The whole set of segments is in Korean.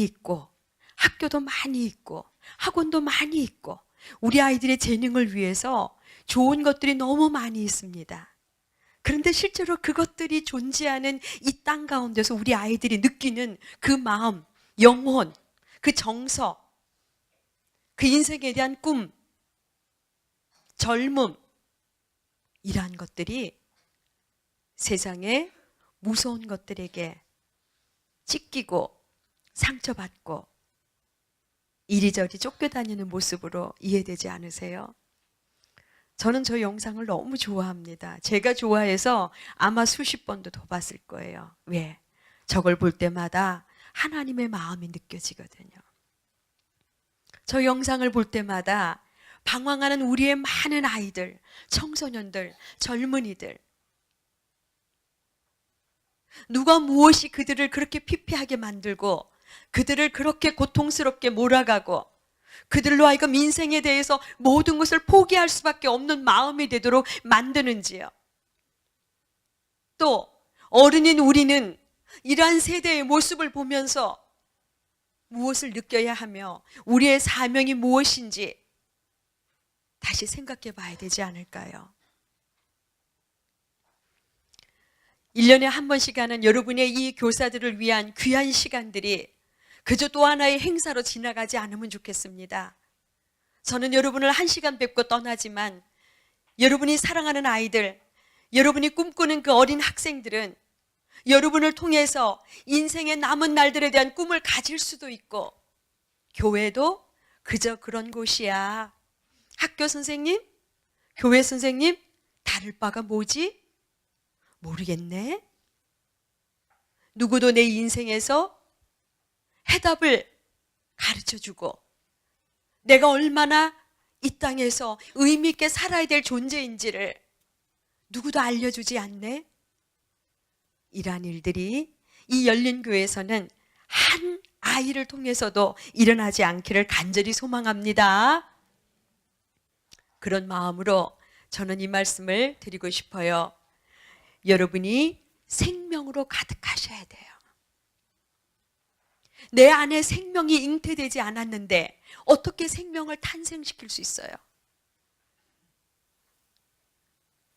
많이 있고 학교도 많이 있고 학원도 많이 있고 우리 아이들의 재능을 위해서 좋은 것들이 너무 많이 있습니다. 그런데 실제로 그것들이 존재하는 이 땅 가운데서 우리 아이들이 느끼는 그 마음, 영혼, 그 정서, 그 인생에 대한 꿈, 젊음, 이러한 것들이 세상에 무서운 것들에게 찢기고 상처받고 이리저리 쫓겨다니는 모습으로 이해되지 않으세요? 저는 저 영상을 너무 좋아합니다. 제가 좋아해서 아마 수십 번도 더 봤을 거예요. 왜? 저걸 볼 때마다 하나님의 마음이 느껴지거든요. 저 영상을 볼 때마다 방황하는 우리의 많은 아이들, 청소년들, 젊은이들, 누가 무엇이 그들을 그렇게 피폐하게 만들고 그들을 그렇게 고통스럽게 몰아가고 그들로 하여금 인생에 대해서 모든 것을 포기할 수밖에 없는 마음이 되도록 만드는지요. 또 어른인 우리는 이러한 세대의 모습을 보면서 무엇을 느껴야 하며 우리의 사명이 무엇인지 다시 생각해 봐야 되지 않을까요? 1년에 한 번씩 하는 여러분의 이 교사들을 위한 귀한 시간들이 그저 또 하나의 행사로 지나가지 않으면 좋겠습니다. 저는 여러분을 1시간 뵙고 떠나지만 여러분이 사랑하는 아이들, 여러분이 꿈꾸는 그 어린 학생들은 여러분을 통해서 인생의 남은 날들에 대한 꿈을 가질 수도 있고 교회도 그저 그런 곳이야. 학교 선생님, 교회 선생님, 다를 바가 뭐지? 모르겠네. 누구도 내 인생에서 해답을 가르쳐주고 내가 얼마나 이 땅에서 의미 있게 살아야 될 존재인지를 누구도 알려주지 않네. 이러한 일들이 이 열린교회에서는 한 아이를 통해서도 일어나지 않기를 간절히 소망합니다. 그런 마음으로 저는 이 말씀을 드리고 싶어요. 여러분이 생명으로 가득하셔야 돼요. 내 안에 생명이 잉태되지 않았는데 어떻게 생명을 탄생시킬 수 있어요?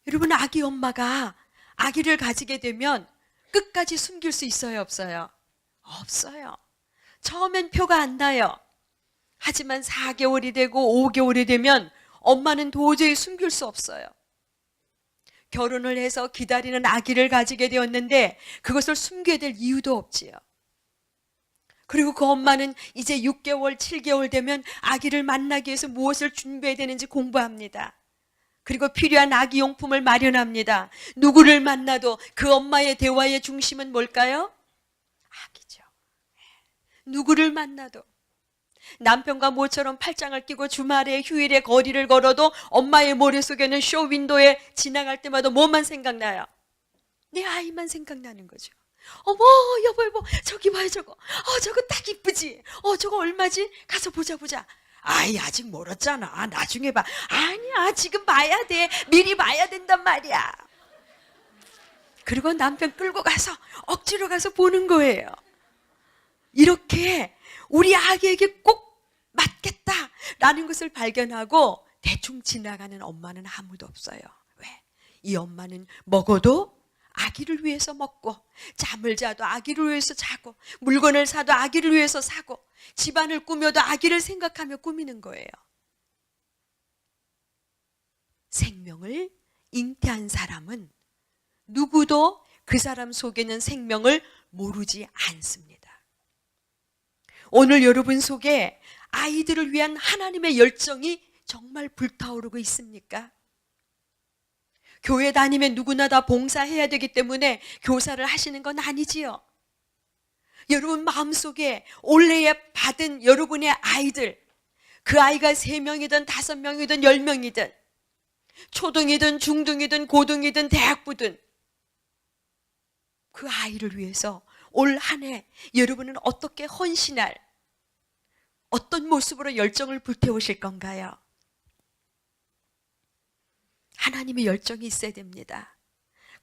여러분, 아기 엄마가 아기를 가지게 되면 끝까지 숨길 수 있어요, 없어요? 없어요. 처음엔 표가 안 나요. 하지만 4개월이 되고 5개월이 되면 엄마는 도저히 숨길 수 없어요. 결혼을 해서 기다리는 아기를 가지게 되었는데 그것을 숨겨야 될 이유도 없지요. 그리고 그 엄마는 이제 6개월, 7개월 되면 아기를 만나기 위해서 무엇을 준비해야 되는지 공부합니다. 그리고 필요한 아기 용품을 마련합니다. 누구를 만나도 그 엄마의 대화의 중심은 뭘까요? 아기죠. 누구를 만나도 남편과 모처럼 팔짱을 끼고 주말에 휴일에 거리를 걸어도 엄마의 머릿속에는 쇼윈도에 지나갈 때마다 뭐만 생각나요? 내 아이만 생각나는 거죠. 어머, 여보, 저기 봐요, 저거. 저거 딱 이쁘지? 저거 얼마지? 가서 보자. 아이, 아직 멀었잖아. 나중에 봐. 아니야, 지금 봐야 돼. 미리 봐야 된단 말이야. 그리고 남편 끌고 가서 억지로 가서 보는 거예요. 이렇게 우리 아기에게 꼭 맞겠다라는 것을 발견하고 대충 지나가는 엄마는 아무도 없어요. 왜? 이 엄마는 먹어도 아기를 위해서 먹고, 잠을 자도 아기를 위해서 자고, 물건을 사도 아기를 위해서 사고, 집안을 꾸며도 아기를 생각하며 꾸미는 거예요. 생명을 잉태한 사람은 누구도 그 사람 속에는 생명을 모르지 않습니다. 오늘 여러분 속에 아이들을 위한 하나님의 열정이 정말 불타오르고 있습니까? 교회 다니면 누구나 다 봉사해야 되기 때문에 교사를 하시는 건 아니지요. 여러분 마음속에 올해에 받은 여러분의 아이들, 그 아이가 3명이든 5명이든 10명이든 초등이든 중등이든 고등이든 대학부든 그 아이를 위해서 올 한 해 여러분은 어떻게 헌신할, 어떤 모습으로 열정을 불태우실 건가요? 하나님의 열정이 있어야 됩니다.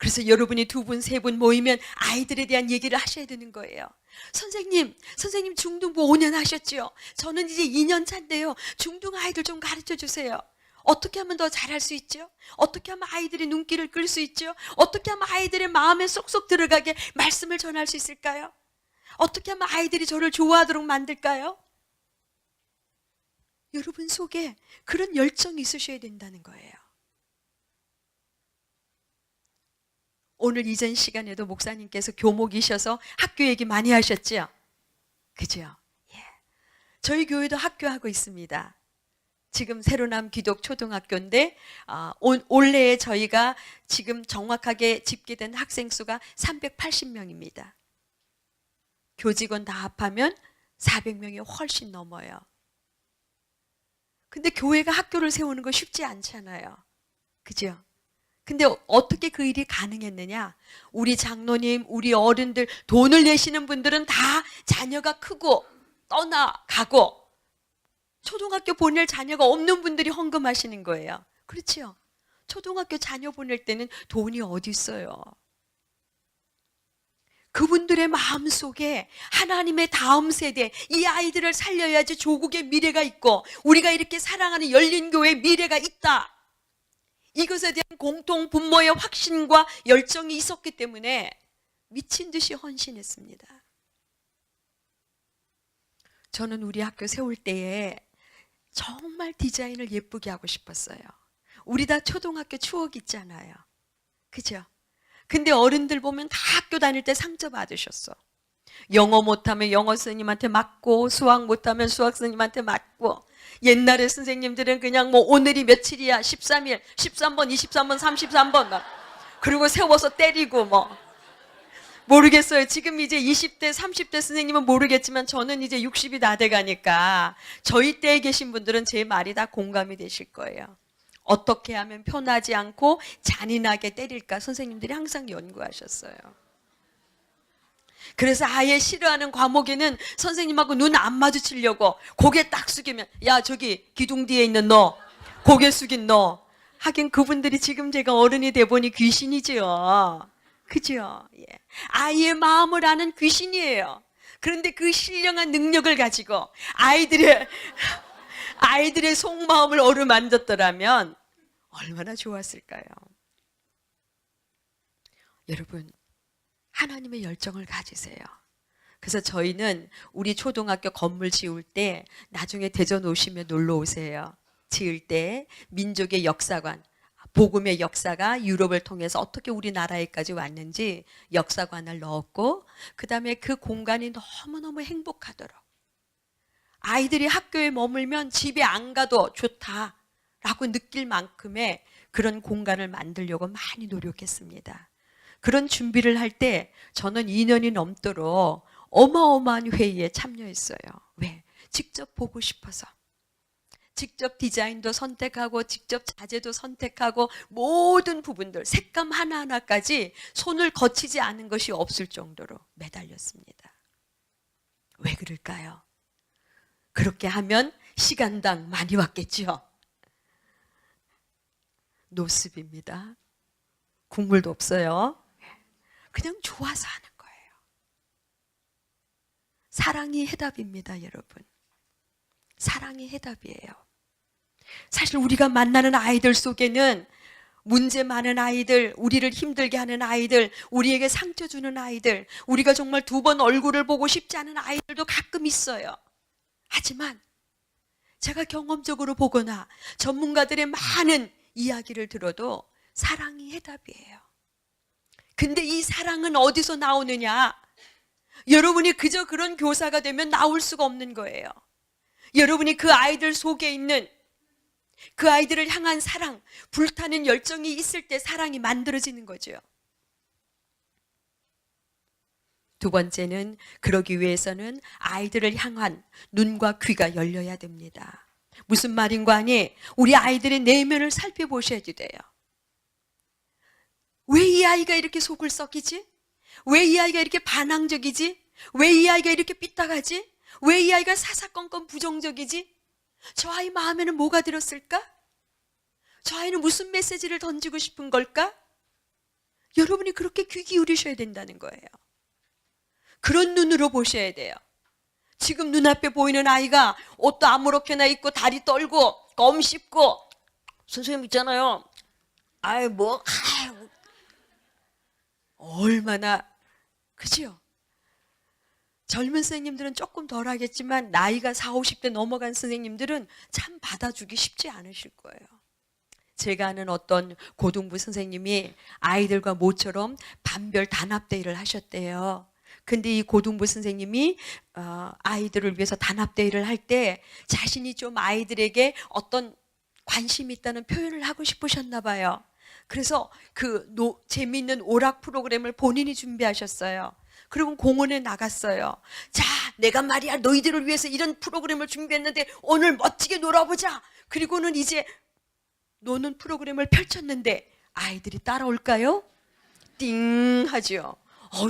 그래서 여러분이 두 분, 세 분 모이면 아이들에 대한 얘기를 하셔야 되는 거예요. 선생님 중등부 5년 하셨죠? 저는 이제 2년 차인데요. 중등 아이들 좀 가르쳐 주세요. 어떻게 하면 더 잘할 수 있죠? 어떻게 하면 아이들의 눈길을 끌 수 있죠? 어떻게 하면 아이들의 마음에 쏙쏙 들어가게 말씀을 전할 수 있을까요? 어떻게 하면 아이들이 저를 좋아하도록 만들까요? 여러분 속에 그런 열정이 있으셔야 된다는 거예요. 오늘 이전 시간에도 목사님께서 교목이셔서 학교 얘기 많이 하셨죠? 그죠? 예. 저희 교회도 학교하고 있습니다. 지금 새로남 기독 초등학교인데 올해에 저희가 지금 정확하게 집계된 학생 수가 380명입니다. 교직원 다 합하면 400명이 훨씬 넘어요. 근데 교회가 학교를 세우는 거 쉽지 않잖아요. 그죠? 근데 어떻게 그 일이 가능했느냐? 우리 장로님, 우리 어른들, 돈을 내시는 분들은 다 자녀가 크고 떠나가고 초등학교 보낼 자녀가 없는 분들이 헌금하시는 거예요. 그렇죠? 초등학교 자녀 보낼 때는 돈이 어디 있어요? 그분들의 마음속에 하나님의 다음 세대, 이 아이들을 살려야지 조국의 미래가 있고 우리가 이렇게 사랑하는 열린교회의 미래가 있다. 이것에 대한 공통 분모의 확신과 열정이 있었기 때문에 미친 듯이 헌신했습니다. 저는 우리 학교 세울 때에 정말 디자인을 예쁘게 하고 싶었어요. 우리 다 초등학교 추억 있잖아요. 그죠? 근데 어른들 보면 다 학교 다닐 때 상처 받으셨어. 영어 못하면 영어 선생님한테 맞고 수학 못하면 수학 선생님한테 맞고 옛날에 선생님들은 그냥 뭐 오늘이 며칠이야 13일 13번 23번 33번 막 그리고 세워서 때리고 뭐 모르겠어요. 지금 이제 20대 30대 선생님은 모르겠지만 저는 이제 60이 다 돼가니까 저희 때에 계신 분들은 제 말이 다 공감이 되실 거예요. 어떻게 하면 편하지 않고 잔인하게 때릴까 선생님들이 항상 연구하셨어요. 그래서 아예 싫어하는 과목에는 선생님하고 눈 안 마주치려고 고개 딱 숙이면 야 저기 기둥 뒤에 있는 너 고개 숙인 너 하긴 그분들이 지금 제가 어른이 돼 보니 귀신이죠. 그죠? 예. 아이의 마음을 아는 귀신이에요. 그런데 그 신령한 능력을 가지고 아이들의 속마음을 어루만졌더라면 얼마나 좋았을까요? 여러분 하나님의 열정을 가지세요. 그래서 저희는 우리 초등학교 건물 지을 때 나중에 대전 오시면 놀러 오세요. 지을 때 민족의 역사관, 복음의 역사가 유럽을 통해서 어떻게 우리나라에까지 왔는지 역사관을 넣었고 그 다음에 그 공간이 너무너무 행복하도록 아이들이 학교에 머물면 집에 안 가도 좋다라고 느낄 만큼의 그런 공간을 만들려고 많이 노력했습니다. 그런 준비를 할 때 저는 2년이 넘도록 어마어마한 회의에 참여했어요. 왜? 직접 보고 싶어서. 직접 디자인도 선택하고 직접 자재도 선택하고 모든 부분들 색감 하나하나까지 손을 거치지 않은 것이 없을 정도로 매달렸습니다. 왜 그럴까요? 그렇게 하면 시간당 많이 왔겠죠. 노습입니다. 국물도 없어요. 그냥 좋아서 하는 거예요. 사랑이 해답입니다, 여러분. 사랑이 해답이에요. 사실 우리가 만나는 아이들 속에는 문제 많은 아이들, 우리를 힘들게 하는 아이들, 우리에게 상처 주는 아이들, 우리가 정말 두 번 얼굴을 보고 싶지 않은 아이들도 가끔 있어요. 하지만 제가 경험적으로 보거나 전문가들의 많은 이야기를 들어도 사랑이 해답이에요. 근데 이 사랑은 어디서 나오느냐? 여러분이 그저 그런 교사가 되면 나올 수가 없는 거예요. 여러분이 그 아이들 속에 있는 그 아이들을 향한 사랑, 불타는 열정이 있을 때 사랑이 만들어지는 거죠. 두 번째는 그러기 위해서는 아이들을 향한 눈과 귀가 열려야 됩니다. 무슨 말인가 하니 우리 아이들의 내면을 살펴보셔야 돼요. 왜 이 아이가 이렇게 속을 썩이지? 왜 이 아이가 이렇게 반항적이지? 왜 이 아이가 이렇게 삐딱하지? 왜 이 아이가 사사건건 부정적이지? 저 아이 마음에는 뭐가 들었을까? 저 아이는 무슨 메시지를 던지고 싶은 걸까? 여러분이 그렇게 귀 기울이셔야 된다는 거예요. 그런 눈으로 보셔야 돼요. 지금 눈앞에 보이는 아이가 옷도 아무렇게나 입고 다리 떨고 껌 씹고 선생님 있잖아요. 얼마나 그죠? 젊은 선생님들은 조금 덜 하겠지만 나이가 40, 50대 넘어간 선생님들은 참 받아주기 쉽지 않으실 거예요. 제가 아는 어떤 고등부 선생님이 아이들과 모처럼 반별 단합대회를 하셨대요. 근데 이 고등부 선생님이 아이들을 위해서 단합대회를 할 때 자신이 좀 아이들에게 어떤 관심이 있다는 표현을 하고 싶으셨나 봐요. 그래서 재미있는 오락 프로그램을 본인이 준비하셨어요. 그리고 공원에 나갔어요. 자, 내가 말이야 너희들을 위해서 이런 프로그램을 준비했는데 오늘 멋지게 놀아보자. 그리고는 이제 노는 프로그램을 펼쳤는데 아이들이 따라올까요? 띵 하죠.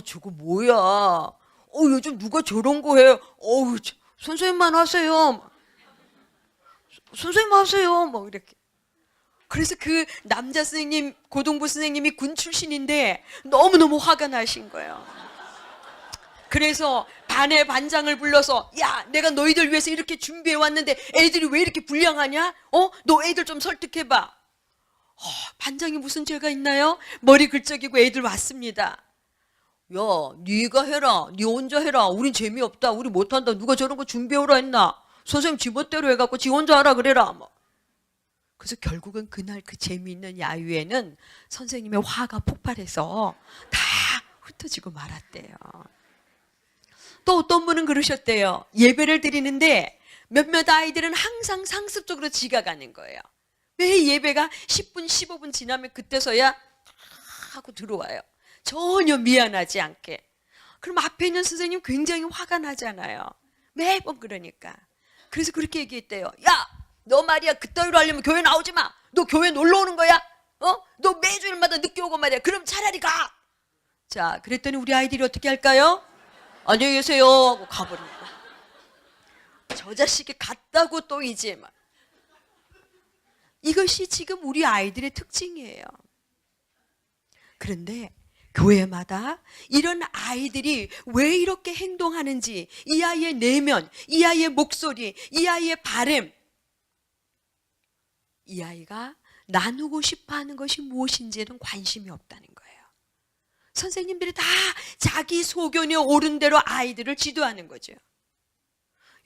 저거 뭐야? 요즘 누가 저런 거 해요? 선생님만 하세요. 선생님 하세요. 뭐 이렇게. 그래서 그 남자 선생님, 고등부 선생님이 군 출신인데 너무너무 화가 나신 거예요. 그래서 반의 반장을 불러서 야, 내가 너희들 위해서 이렇게 준비해 왔는데 애들이 왜 이렇게 불량하냐? 너 애들 좀 설득해봐. 반장이 무슨 죄가 있나요? 머리 긁적이고 애들 왔습니다. 야, 네가 해라. 네 혼자 해라. 우린 재미없다. 우리 못한다. 누가 저런 거 준비해오라 했나? 선생님 지멋대로 해갖고 지 혼자 하라 그래라. 뭐. 그래서 결국은 그날 그 재미있는 야유에는 선생님의 화가 폭발해서 다 흩어지고 말았대요. 또 어떤 분은 그러셨대요. 예배를 드리는데 몇몇 아이들은 항상 상습적으로 지각하는 거예요. 매 예배가 10분, 15분 지나면 그때서야 하고 들어와요. 전혀 미안하지 않게. 그럼 앞에 있는 선생님 굉장히 화가 나잖아요. 매번 그러니까. 그래서 그렇게 얘기했대요. 야, 너 말이야 그따위로 하려면 교회 나오지 마. 너 교회 놀러 오는 거야? 너 매주일마다 늦게 오고 말이야. 그럼 차라리 가. 자, 그랬더니 우리 아이들이 어떻게 할까요? 안녕히 계세요 하고 가버린 거야. 저 자식이 갔다고 또 이제 막. 이것이 지금 우리 아이들의 특징이에요. 그런데 교회마다 이런 아이들이 왜 이렇게 행동하는지, 이 아이의 내면, 이 아이의 목소리, 이 아이의 바람, 이 아이가 나누고 싶어하는 것이 무엇인지에는 관심이 없다는 거예요. 선생님들이 다 자기 소견에 옳은 대로 아이들을 지도하는 거죠.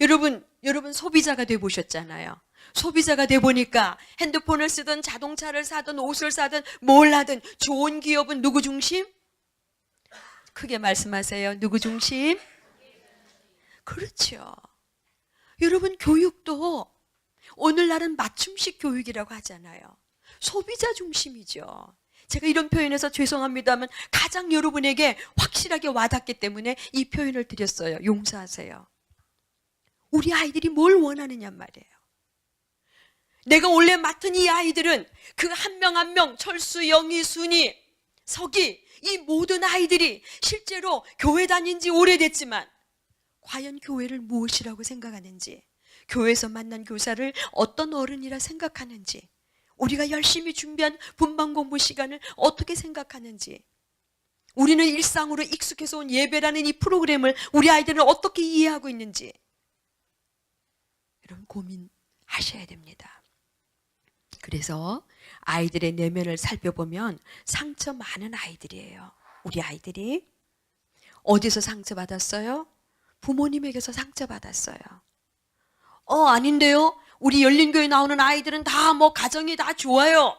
여러분 소비자가 돼 보셨잖아요. 소비자가 돼 보니까 핸드폰을 쓰든 자동차를 사든 옷을 사든 뭘 하든 좋은 기업은 누구 중심? 크게 말씀하세요. 누구 중심? 그렇죠. 여러분 교육도 오늘날은 맞춤식 교육이라고 하잖아요. 소비자 중심이죠. 제가 이런 표현해서 죄송합니다만 가장 여러분에게 확실하게 와닿기 때문에 이 표현을 드렸어요. 용서하세요. 우리 아이들이 뭘 원하느냐 말이에요. 내가 원래 맡은 이 아이들은 그 한 명 한 명 철수, 영희, 순이, 석이 이 모든 아이들이 실제로 교회 다닌 지 오래됐지만 과연 교회를 무엇이라고 생각하는지, 교회에서 만난 교사를 어떤 어른이라 생각하는지, 우리가 열심히 준비한 분방 공부 시간을 어떻게 생각하는지, 우리는 일상으로 익숙해서 온 예배라는 이 프로그램을 우리 아이들은 어떻게 이해하고 있는지 여러분 고민하셔야 됩니다. 그래서 아이들의 내면을 살펴보면 상처 많은 아이들이에요. 우리 아이들이 어디서 상처받았어요? 부모님에게서 상처받았어요. 아닌데요? 우리 열린교회 나오는 아이들은 다 가정이 다 좋아요.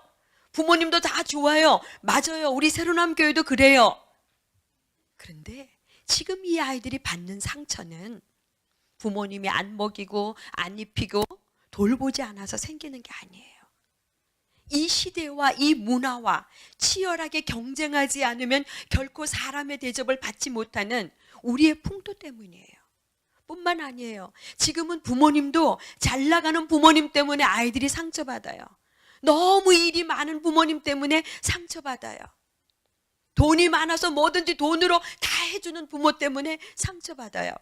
부모님도 다 좋아요. 맞아요. 우리 새로남 교회도 그래요. 그런데 지금 이 아이들이 받는 상처는 부모님이 안 먹이고 안 입히고 돌보지 않아서 생기는 게 아니에요. 이 시대와 이 문화와 치열하게 경쟁하지 않으면 결코 사람의 대접을 받지 못하는 우리의 풍토 때문이에요. 뿐만 아니에요. 지금은 부모님도 잘 나가는 부모님 때문에 아이들이 상처받아요. 너무 일이 많은 부모님 때문에 상처받아요. 돈이 많아서 뭐든지 돈으로 다 해주는 부모 때문에 상처받아요.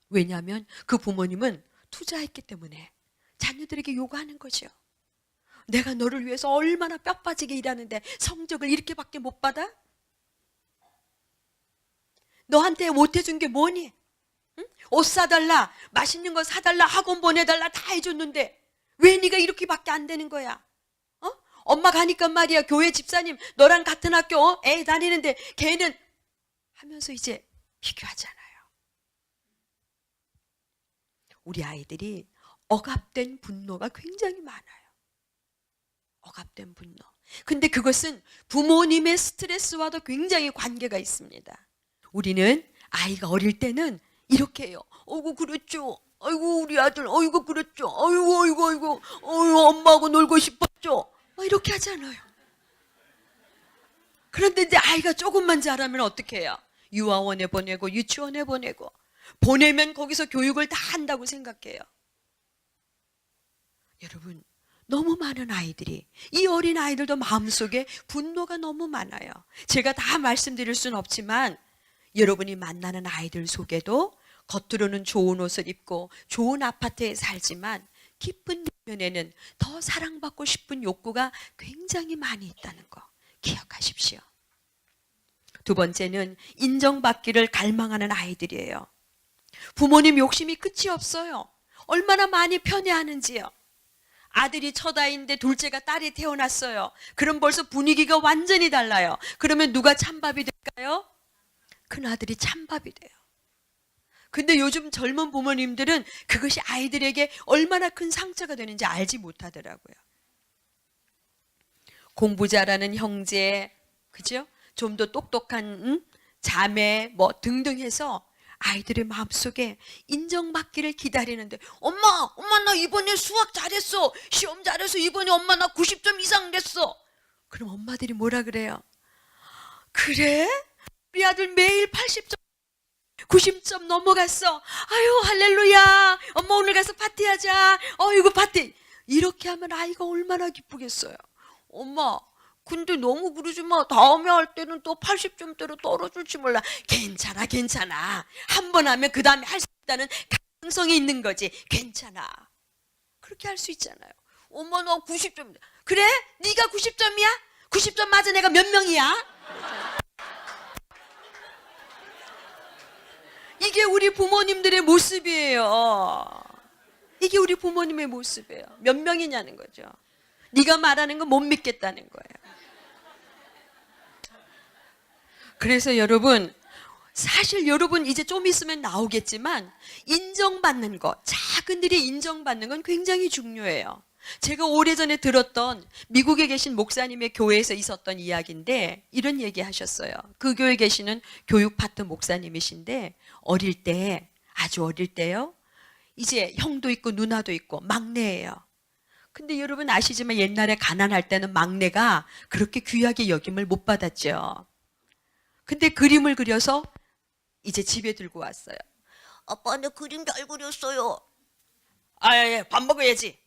왜냐하면 그 부모님은 투자했기 때문에 자녀들에게 요구하는 거죠. 내가 너를 위해서 얼마나 뼈 빠지게 일하는데 성적을 이렇게밖에 못 받아? 너한테 못해준 게 뭐니? 응? 옷 사달라, 맛있는 거 사달라, 학원 보내달라 다 해줬는데 왜 네가 이렇게밖에 안 되는 거야? 엄마 가니까 말이야, 교회 집사님 너랑 같은 학교 애 다니는데 걔는 하면서 이제 비교하잖아요. 우리 아이들이 억압된 분노가 굉장히 많아요. 억압된 분노. 근데 그것은 부모님의 스트레스와도 굉장히 관계가 있습니다. 우리는 아이가 어릴 때는 이렇게 해요. 어이구 그랬죠. 아이고 우리 아들 어이구 그랬죠. 아이고 엄마하고 놀고 싶었죠. 이렇게 하잖아요. 그런데 이제 아이가 조금만 자라면 어떻게 해요? 유아원에 보내고 유치원에 보내고 보내면 거기서 교육을 다 한다고 생각해요. 여러분, 너무 많은 아이들이, 이 어린 아이들도 마음속에 분노가 너무 많아요. 제가 다 말씀드릴 수는 없지만 여러분이 만나는 아이들 속에도 겉으로는 좋은 옷을 입고 좋은 아파트에 살지만 깊은 내면에는 더 사랑받고 싶은 욕구가 굉장히 많이 있다는 거 기억하십시오. 두 번째는 인정받기를 갈망하는 아이들이에요. 부모님 욕심이 끝이 없어요. 얼마나 많이 편애하는지요. 아들이 첫 아이인데 둘째가 딸이 태어났어요. 그럼 벌써 분위기가 완전히 달라요. 그러면 누가 찬밥이 될까요? 큰아들이 찬밥이 돼요. 근데 요즘 젊은 부모님들은 그것이 아이들에게 얼마나 큰 상처가 되는지 알지 못하더라고요. 공부 잘하는 형제, 그죠? 좀 더 똑똑한 자매 뭐 등등 해서 아이들의 마음속에 인정받기를 기다리는데 엄마 나 이번에 수학 잘했어. 시험 잘해서 이번에 엄마 나 90점 이상 냈어. 그럼 엄마들이 뭐라 그래요? 그래? 우리 아들 매일 80점 90점 넘어갔어. 아유 할렐루야. 엄마 오늘 가서 파티하자. 이거 파티. 이렇게 하면 아이가 얼마나 기쁘겠어요. 엄마 근데 너무 그러지 마. 다음에 할 때는 또 80점대로 떨어질지 몰라. 괜찮아. 한 번 하면 그 다음에 할 수 있다는 가능성이 있는 거지. 괜찮아. 그렇게 할 수 있잖아요. 엄마 나 90점. 그래? 네가 90점이야? 90점 맞은 애가 몇 명이야? 이게 우리 부모님들의 모습이에요. 이게 우리 부모님의 모습이에요. 몇 명이냐는 거죠. 네가 말하는 거 못 믿겠다는 거예요. 그래서 여러분, 사실 여러분 이제 좀 있으면 나오겠지만 인정받는 거, 작은 일이 인정받는 건 굉장히 중요해요. 제가 오래전에 들었던 미국에 계신 목사님의 교회에서 있었던 이야기인데 이런 얘기 하셨어요. 그 교회에 계시는 교육 파트 목사님이신데 어릴 때, 아주 어릴 때요. 이제 형도 있고 누나도 있고 막내예요. 근데 여러분 아시지만 옛날에 가난할 때는 막내가 그렇게 귀하게 여김을 못 받았죠. 근데 그림을 그려서 이제 집에 들고 왔어요. 아빠 내 그림 잘 그렸어요. 예, 밥 먹어야지.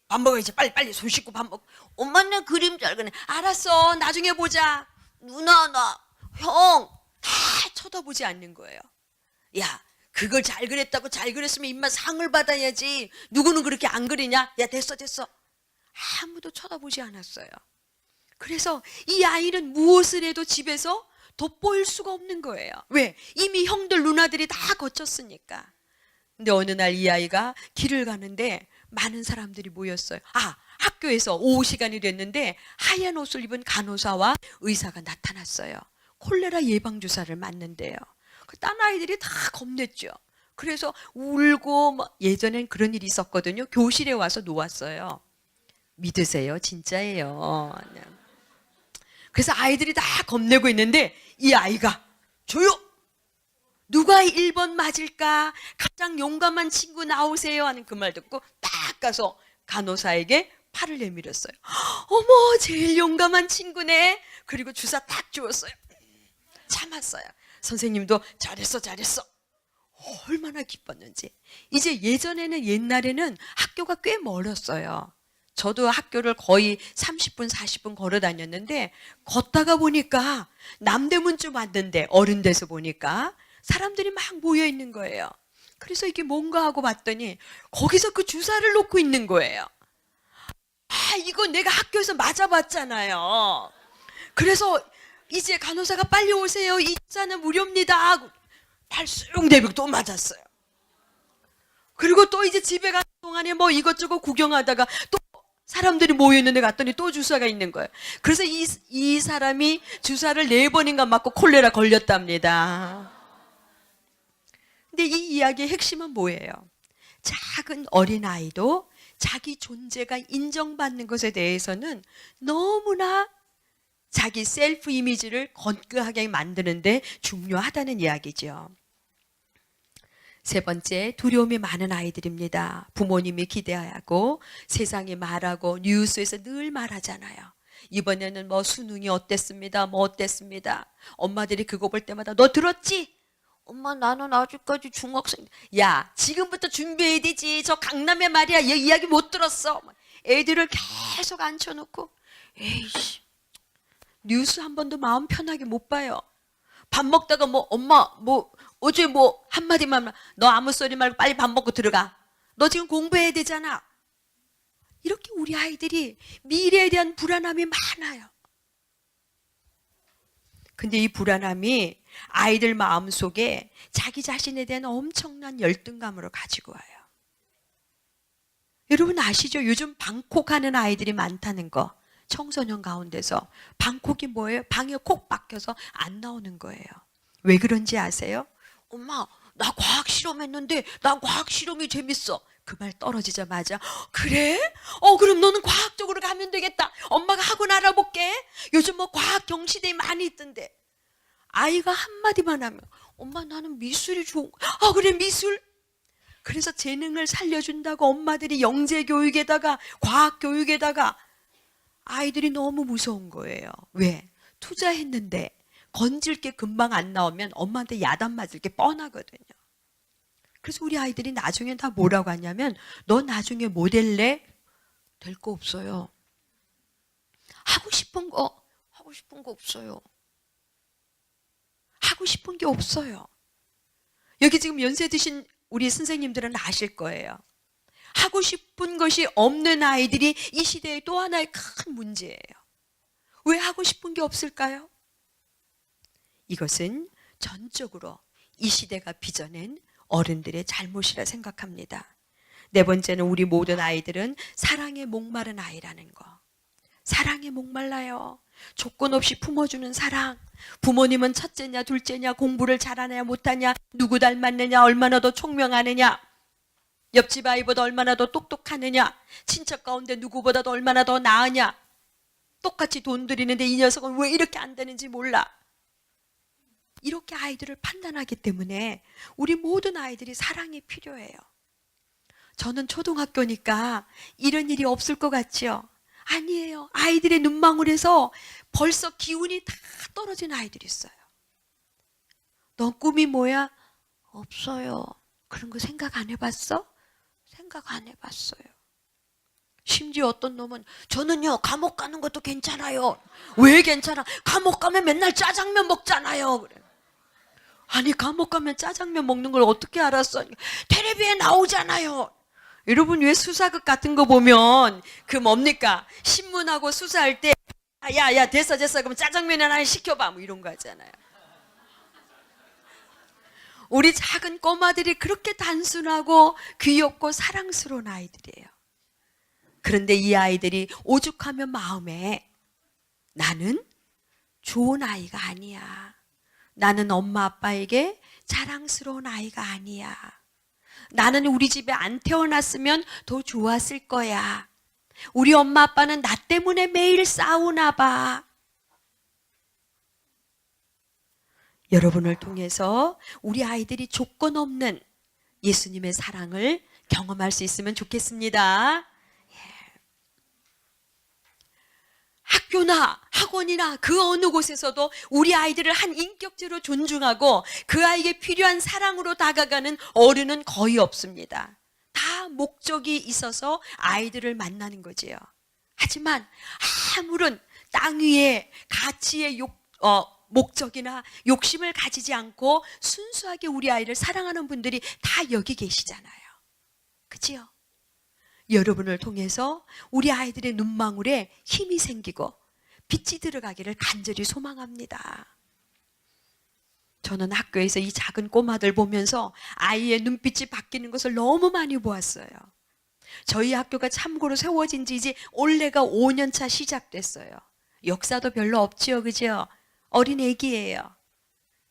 빨리 손 씻고 밥 먹. 엄마 내 그림 잘 그리네. 알았어 나중에 보자. 누나 나 형 다 쳐다보지 않는 거예요. 야 그걸 잘 그렸다고 잘 그렸으면 임마 상을 받아야지. 누구는 그렇게 안 그리냐? 야 됐어. 아무도 쳐다보지 않았어요. 그래서 이 아이는 무엇을 해도 집에서 돋보일 수가 없는 거예요. 왜? 이미 형들 누나들이 다 거쳤으니까. 근데 어느 날 이 아이가 길을 가는데 많은 사람들이 모였어요. 학교에서 오후 시간이 됐는데 하얀 옷을 입은 간호사와 의사가 나타났어요. 콜레라 예방주사를 맞는데요. 딴 아이들이 다 겁냈죠. 그래서 울고 예전엔 그런 일이 있었거든요. 교실에 와서 놓았어요. 믿으세요? 진짜예요. 그래서 아이들이 다 겁내고 있는데 이 아이가 조용! 누가 1번 맞을까? 가장 용감한 친구 나오세요 하는 그 말 듣고 딱 가서 간호사에게 팔을 내밀었어요. 어머 제일 용감한 친구네. 그리고 주사 딱 주었어요. 참았어요. 선생님도 잘했어. 얼마나 기뻤는지. 이제 옛날에는 학교가 꽤 멀었어요. 저도 학교를 거의 30분 40분 걸어 다녔는데 걷다가 보니까 남대문쯤 왔는데 어른 돼서 보니까 사람들이 막 모여 있는 거예요. 그래서 이게 뭔가 하고 봤더니 거기서 그 주사를 놓고 있는 거예요. 이거 내가 학교에서 맞아봤잖아요. 그래서 이제 간호사가 빨리 오세요. 이 주사는 무료입니다 하고 팔쑥 내밀고 또 맞았어요. 그리고 또 이제 집에 가는 동안에 뭐 이것저것 구경하다가 또 사람들이 모여있는데 갔더니 또 주사가 있는 거예요. 그래서 이 사람이 주사를 4번인가 맞고 콜레라 걸렸답니다. 근데 이 이야기의 핵심은 뭐예요? 작은 어린아이도 자기 존재가 인정받는 것에 대해서는 너무나 자기 셀프 이미지를 건강하게 만드는데 중요하다는 이야기죠. 세 번째, 두려움이 많은 아이들입니다. 부모님이 기대하고 세상이 말하고 뉴스에서 늘 말하잖아요. 이번에는 뭐 수능이 어땠습니다. 뭐 어땠습니다. 엄마들이 그거 볼 때마다 너 들었지? 엄마 나는 아직까지 중학생. 야 지금부터 준비해야 되지. 저 강남에 말이야 얘 이야기 못 들었어. 애들을 계속 앉혀놓고 에이씨 뉴스 한 번도 마음 편하게 못 봐요. 밥 먹다가 뭐 엄마 뭐 어제 뭐 한마디만 너 아무 소리 말고 빨리 밥 먹고 들어가. 너 지금 공부해야 되잖아. 이렇게 우리 아이들이 미래에 대한 불안함이 많아요. 근데 이 불안함이 아이들 마음속에 자기 자신에 대한 엄청난 열등감으로 가지고 와요. 여러분 아시죠? 요즘 방콕하는 아이들이 많다는 거. 청소년 가운데서 방콕이 뭐예요? 방에 콕 박혀서 안 나오는 거예요. 왜 그런지 아세요? 엄마 나 과학 실험했는데 나 과학 실험이 재밌어. 그 말 떨어지자마자 그래? 그럼 너는 과학적으로 가면 되겠다. 엄마가 학원 알아볼게. 요즘 뭐 과학 경시대에 많이 있던데. 아이가 한마디만 하면 엄마 나는 미술이 좋은 거야. 그래 미술? 그래서 재능을 살려준다고 엄마들이 영재교육에다가 과학교육에다가 아이들이 너무 무서운 거예요. 왜? 투자했는데 건질 게 금방 안 나오면 엄마한테 야단 맞을 게 뻔하거든요. 그래서 우리 아이들이 나중에 다 뭐라고 하냐면 너 나중에 뭐 될래? 될 거 없어요. 하고 싶은 거 없어요. 하고 싶은 게 없어요. 여기 지금 연세 드신 우리 선생님들은 아실 거예요. 하고 싶은 것이 없는 아이들이 이 시대의 또 하나의 큰 문제예요. 왜 하고 싶은 게 없을까요? 이것은 전적으로 이 시대가 빚어낸 어른들의 잘못이라 생각합니다. 네 번째는 우리 모든 아이들은 사랑에 목마른 아이라는 거. 사랑에 목말라요. 조건 없이 품어주는 사랑. 부모님은 첫째냐 둘째냐 공부를 잘하냐 못하냐 누구 닮았느냐 얼마나 더 총명하느냐 옆집 아이보다 얼마나 더 똑똑하느냐 친척 가운데 누구보다도 얼마나 더 나으냐 똑같이 돈 들이는데 이 녀석은 왜 이렇게 안 되는지 몰라. 이렇게 아이들을 판단하기 때문에 우리 모든 아이들이 사랑이 필요해요. 저는 초등학교니까 이런 일이 없을 것 같죠? 아니에요. 아이들의 눈망울에서 벌써 기운이 다 떨어진 아이들이 있어요. 너 꿈이 뭐야? 없어요. 그런 거 생각 안 해봤어? 생각 안 해봤어요. 심지어 어떤 놈은 저는요 감옥 가는 것도 괜찮아요. 왜 괜찮아? 감옥 가면 맨날 짜장면 먹잖아요. 그래. 아니 감옥 가면 짜장면 먹는 걸 어떻게 알았어? 텔레비에 나오잖아요. 여러분 왜 수사극 같은 거 보면 그 뭡니까? 신문하고 수사할 때 야 됐어 그럼 짜장면 하나 시켜봐 뭐 이런 거 하잖아요. 우리 작은 꼬마들이 그렇게 단순하고 귀엽고 사랑스러운 아이들이에요. 그런데 이 아이들이 오죽하면 마음에 나는 좋은 아이가 아니야. 나는 엄마 아빠에게 자랑스러운 아이가 아니야. 나는 우리 집에 안 태어났으면 더 좋았을 거야. 우리 엄마 아빠는 나 때문에 매일 싸우나 봐. 여러분을 통해서 우리 아이들이 조건 없는 예수님의 사랑을 경험할 수 있으면 좋겠습니다. 학교나 학원이나 그 어느 곳에서도 우리 아이들을 한 인격체로 존중하고 그 아이에게 필요한 사랑으로 다가가는 어른은 거의 없습니다. 다 목적이 있어서 아이들을 만나는 거지요. 하지만 아무런 땅 위에 가치의 목적이나 욕심을 가지지 않고 순수하게 우리 아이를 사랑하는 분들이 다 여기 계시잖아요. 그치요? 여러분을 통해서 우리 아이들의 눈망울에 힘이 생기고 빛이 들어가기를 간절히 소망합니다. 저는 학교에서 이 작은 꼬마들 보면서 아이의 눈빛이 바뀌는 것을 너무 많이 보았어요. 저희 학교가 참고로 세워진 지 이제 올해가 5년 차 시작됐어요. 역사도 별로 없지요, 그죠? 어린 애기예요.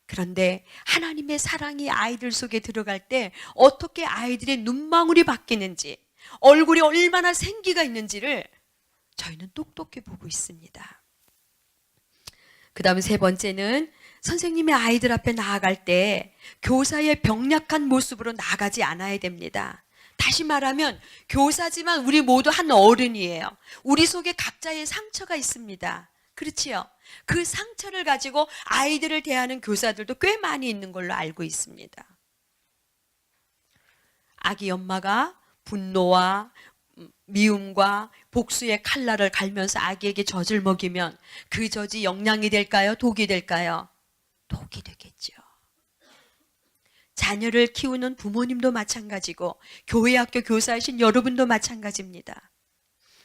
그런데 하나님의 사랑이 아이들 속에 들어갈 때 어떻게 아이들의 눈망울이 바뀌는지, 얼굴이 얼마나 생기가 있는지를 저희는 똑똑히 보고 있습니다. 그 다음에 세 번째는 선생님의 아이들 앞에 나아갈 때 교사의 병약한 모습으로 나가지 않아야 됩니다. 다시 말하면 교사지만 우리 모두 한 어른이에요. 우리 속에 각자의 상처가 있습니다. 그렇지요? 그 상처를 가지고 아이들을 대하는 교사들도 꽤 많이 있는 걸로 알고 있습니다. 아기 엄마가 분노와 미움과 복수의 칼날을 갈면서 아기에게 젖을 먹이면 그 젖이 영양이 될까요? 독이 될까요? 독이 되겠죠. 자녀를 키우는 부모님도 마찬가지고 교회 학교 교사이신 여러분도 마찬가지입니다.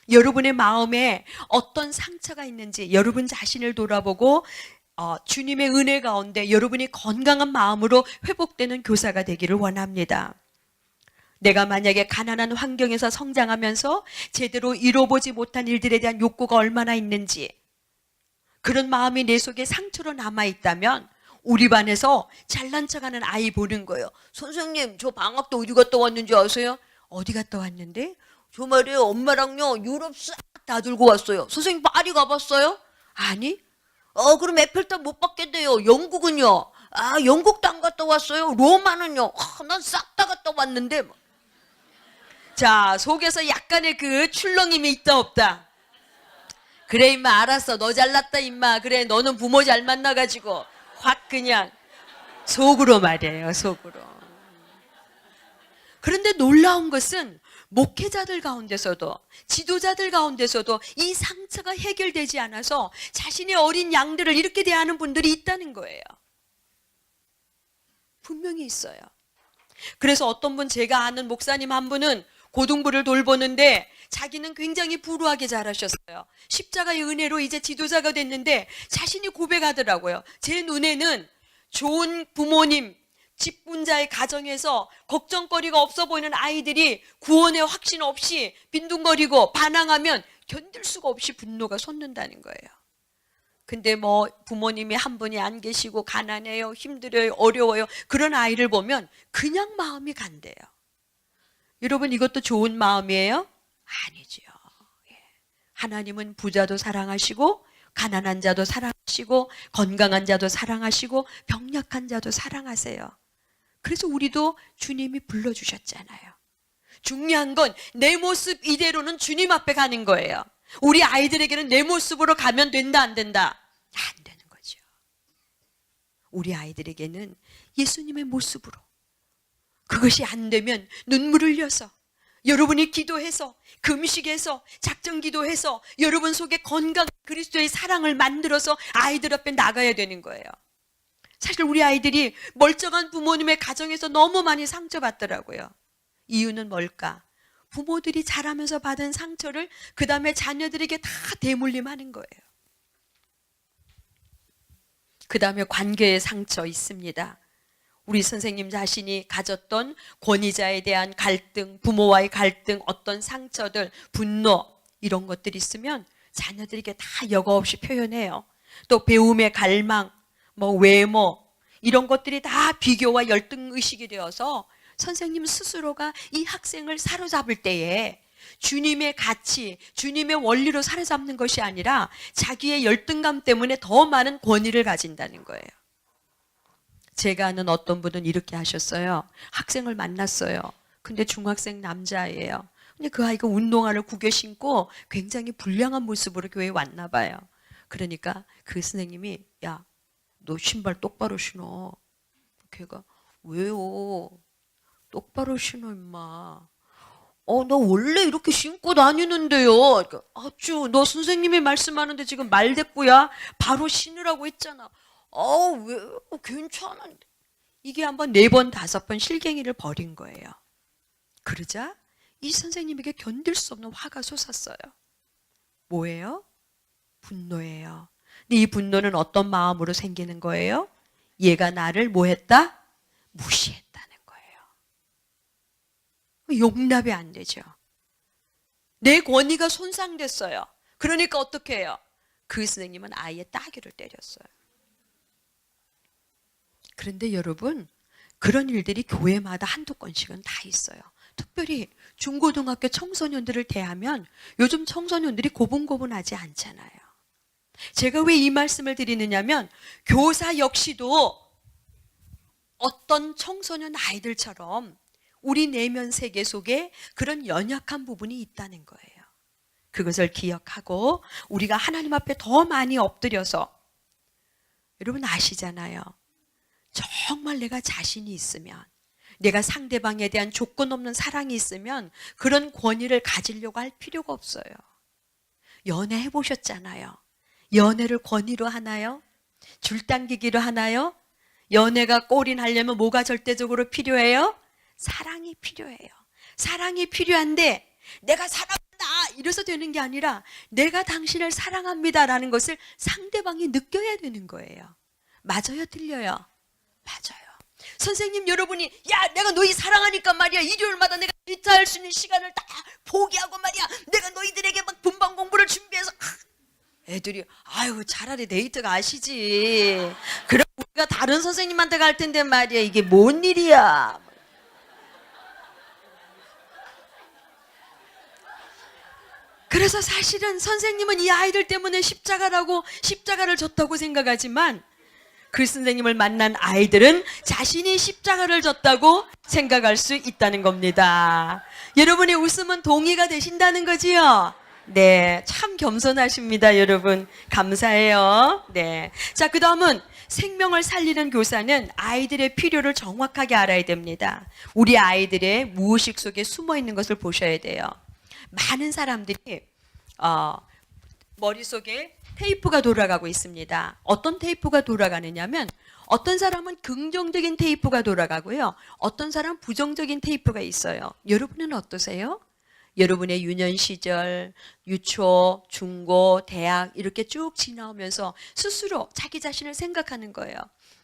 여러분의 마음에 어떤 상처가 있는지 여러분 자신을 돌아보고 주님의 은혜 가운데 여러분이 건강한 마음으로 회복되는 교사가 되기를 원합니다. 내가 만약에 가난한 환경에서 성장하면서 제대로 이뤄보지 못한 일들에 대한 욕구가 얼마나 있는지, 그런 마음이 내 속에 상처로 남아있다면 우리 반에서 잘난 척하는 아이 보는 거예요. 선생님, 저 방학 때 어디 갔다 왔는지 아세요? 어디 갔다 왔는데? 저 말이에요, 엄마랑요 유럽 싹 다 들고 왔어요. 선생님 파리 가봤어요? 아니. 그럼 에펠탑 못 봤겠네요. 영국은요? 영국도 안 갔다 왔어요. 로마는요? 난 싹 다 갔다 왔는데. 자, 속에서 약간의 그 출렁임이 있다 없다? 그래 임마, 알았어, 너 잘났다 임마, 그래 너는 부모 잘 만나가지고 확 그냥 속으로 말이에요, 속으로. 그런데 놀라운 것은 목회자들 가운데서도 지도자들 가운데서도 이 상처가 해결되지 않아서 자신의 어린 양들을 이렇게 대하는 분들이 있다는 거예요. 분명히 있어요. 그래서 어떤 분, 제가 아는 목사님 한 분은 고등부를 돌보는데 자기는 굉장히 불우하게 자라셨어요. 십자가의 은혜로 이제 지도자가 됐는데 자신이 고백하더라고요. 제 눈에는 좋은 부모님, 직분자의 가정에서 걱정거리가 없어 보이는 아이들이 구원의 확신 없이 빈둥거리고 반항하면 견딜 수가 없이 분노가 솟는다는 거예요. 근데 뭐 부모님이 한 분이 안 계시고 가난해요, 힘들어요, 어려워요, 그런 아이를 보면 그냥 마음이 간대요. 여러분, 이것도 좋은 마음이에요? 아니죠. 하나님은 부자도 사랑하시고 가난한 자도 사랑하시고 건강한 자도 사랑하시고 병약한 자도 사랑하세요. 그래서 우리도 주님이 불러주셨잖아요. 중요한 건 내 모습 이대로는 주님 앞에 가는 거예요. 우리 아이들에게는 내 모습으로 가면 된다, 안 된다? 안 되는 거죠. 우리 아이들에게는 예수님의 모습으로, 그것이 안 되면 눈물 흘려서 여러분이 기도해서 금식해서 작정기도해서 여러분 속에 건강 그리스도의 사랑을 만들어서 아이들 앞에 나가야 되는 거예요. 사실 우리 아이들이 멀쩡한 부모님의 가정에서 너무 많이 상처받더라고요. 이유는 뭘까? 부모들이 자라면서 받은 상처를 그 다음에 자녀들에게 다 대물림하는 거예요. 그 다음에 관계의 상처 있습니다. 우리 선생님 자신이 가졌던 권위자에 대한 갈등, 부모와의 갈등, 어떤 상처들, 분노, 이런 것들이 있으면 자녀들에게 다 여과 없이 표현해요. 또 배움의 갈망, 외모, 이런 것들이 다 비교와 열등의식이 되어서 선생님 스스로가 이 학생을 사로잡을 때에 주님의 가치, 주님의 원리로 사로잡는 것이 아니라 자기의 열등감 때문에 더 많은 권위를 가진다는 거예요. 제가 아는 어떤 분은 이렇게 하셨어요. 학생을 만났어요. 근데 중학생 남자예요. 근데 그 아이가 운동화를 구겨 신고 굉장히 불량한 모습으로 교회에 왔나 봐요. 그러니까 그 선생님이, 야, 너 신발 똑바로 신어. 걔가, 왜요? 똑바로 신어 임마. 나 원래 이렇게 신고 다니는데요. 그러니까, 아쭈, 너 선생님이 말씀하는데 지금 말대꾸야? 바로 신으라고 했잖아. 왜? 괜찮은데. 이게 한번 4번, 5번 실갱이를 벌인 거예요. 그러자 이 선생님에게 견딜 수 없는 화가 솟았어요. 뭐예요? 분노예요. 근데 이 분노는 어떤 마음으로 생기는 거예요? 얘가 나를 뭐 했다? 무시했다는 거예요. 용납이 안 되죠. 내 권위가 손상됐어요. 그러니까 어떻게 해요? 그 선생님은 아이의 따귀를 때렸어요. 그런데 여러분, 그런 일들이 교회마다 한두 건씩은 다 있어요. 특별히 중고등학교 청소년들을 대하면 요즘 청소년들이 고분고분하지 않잖아요. 제가 왜 이 말씀을 드리느냐면 교사 역시도 어떤 청소년 아이들처럼 우리 내면 세계 속에 그런 연약한 부분이 있다는 거예요. 그것을 기억하고 우리가 하나님 앞에 더 많이 엎드려서, 여러분 아시잖아요. 정말 내가 자신이 있으면, 내가 상대방에 대한 조건 없는 사랑이 있으면 그런 권위를 가지려고 할 필요가 없어요. 연애 해보셨잖아요. 연애를 권위로 하나요? 줄 당기기로 하나요? 연애가 골인하려면 뭐가 절대적으로 필요해요? 사랑이 필요해요. 사랑이 필요한데 내가 사랑한다 이래서 되는 게 아니라 내가 당신을 사랑합니다라는 것을 상대방이 느껴야 되는 거예요. 맞아요? 틀려요? 맞아요. 선생님 여러분이 야 내가 너희 사랑하니까 말이야 일요일마다 내가 데이트할 수 있는 시간을 다 포기하고 말이야 내가 너희들에게 막 분반 공부를 준비해서 애들이 아유 차라리 데이트가 아시지 그럼 우리가 다른 선생님한테 갈 텐데 말이야 이게 뭔 일이야. 그래서 사실은 선생님은 이 아이들 때문에 십자가를 졌다고 생각하지만 그 선생님을 만난 아이들은 자신이 십자가를 졌다고 생각할 수 있다는 겁니다. 여러분의 웃음은 동의가 되신다는 거지요? 네, 참 겸손하십니다, 여러분. 감사해요. 네. 자, 그 다음은 생명을 살리는 교사는 아이들의 필요를 정확하게 알아야 됩니다. 우리 아이들의 무의식 속에 숨어 있는 것을 보셔야 돼요. 많은 사람들이 머릿속에 테이프가 돌아가고 있습니다. 어떤 테이프가 돌아가느냐면 어떤 사람은 긍정적인 테이프가 돌아가고요. 어떤 사람은 부정적인 테이프가 있어요. 여러분은 어떠세요? 여러분의 유년 시절, 유초, 중고, 대학 이렇게 쭉 지나오면서 스스로 자기 자신을 생각하는 거예요.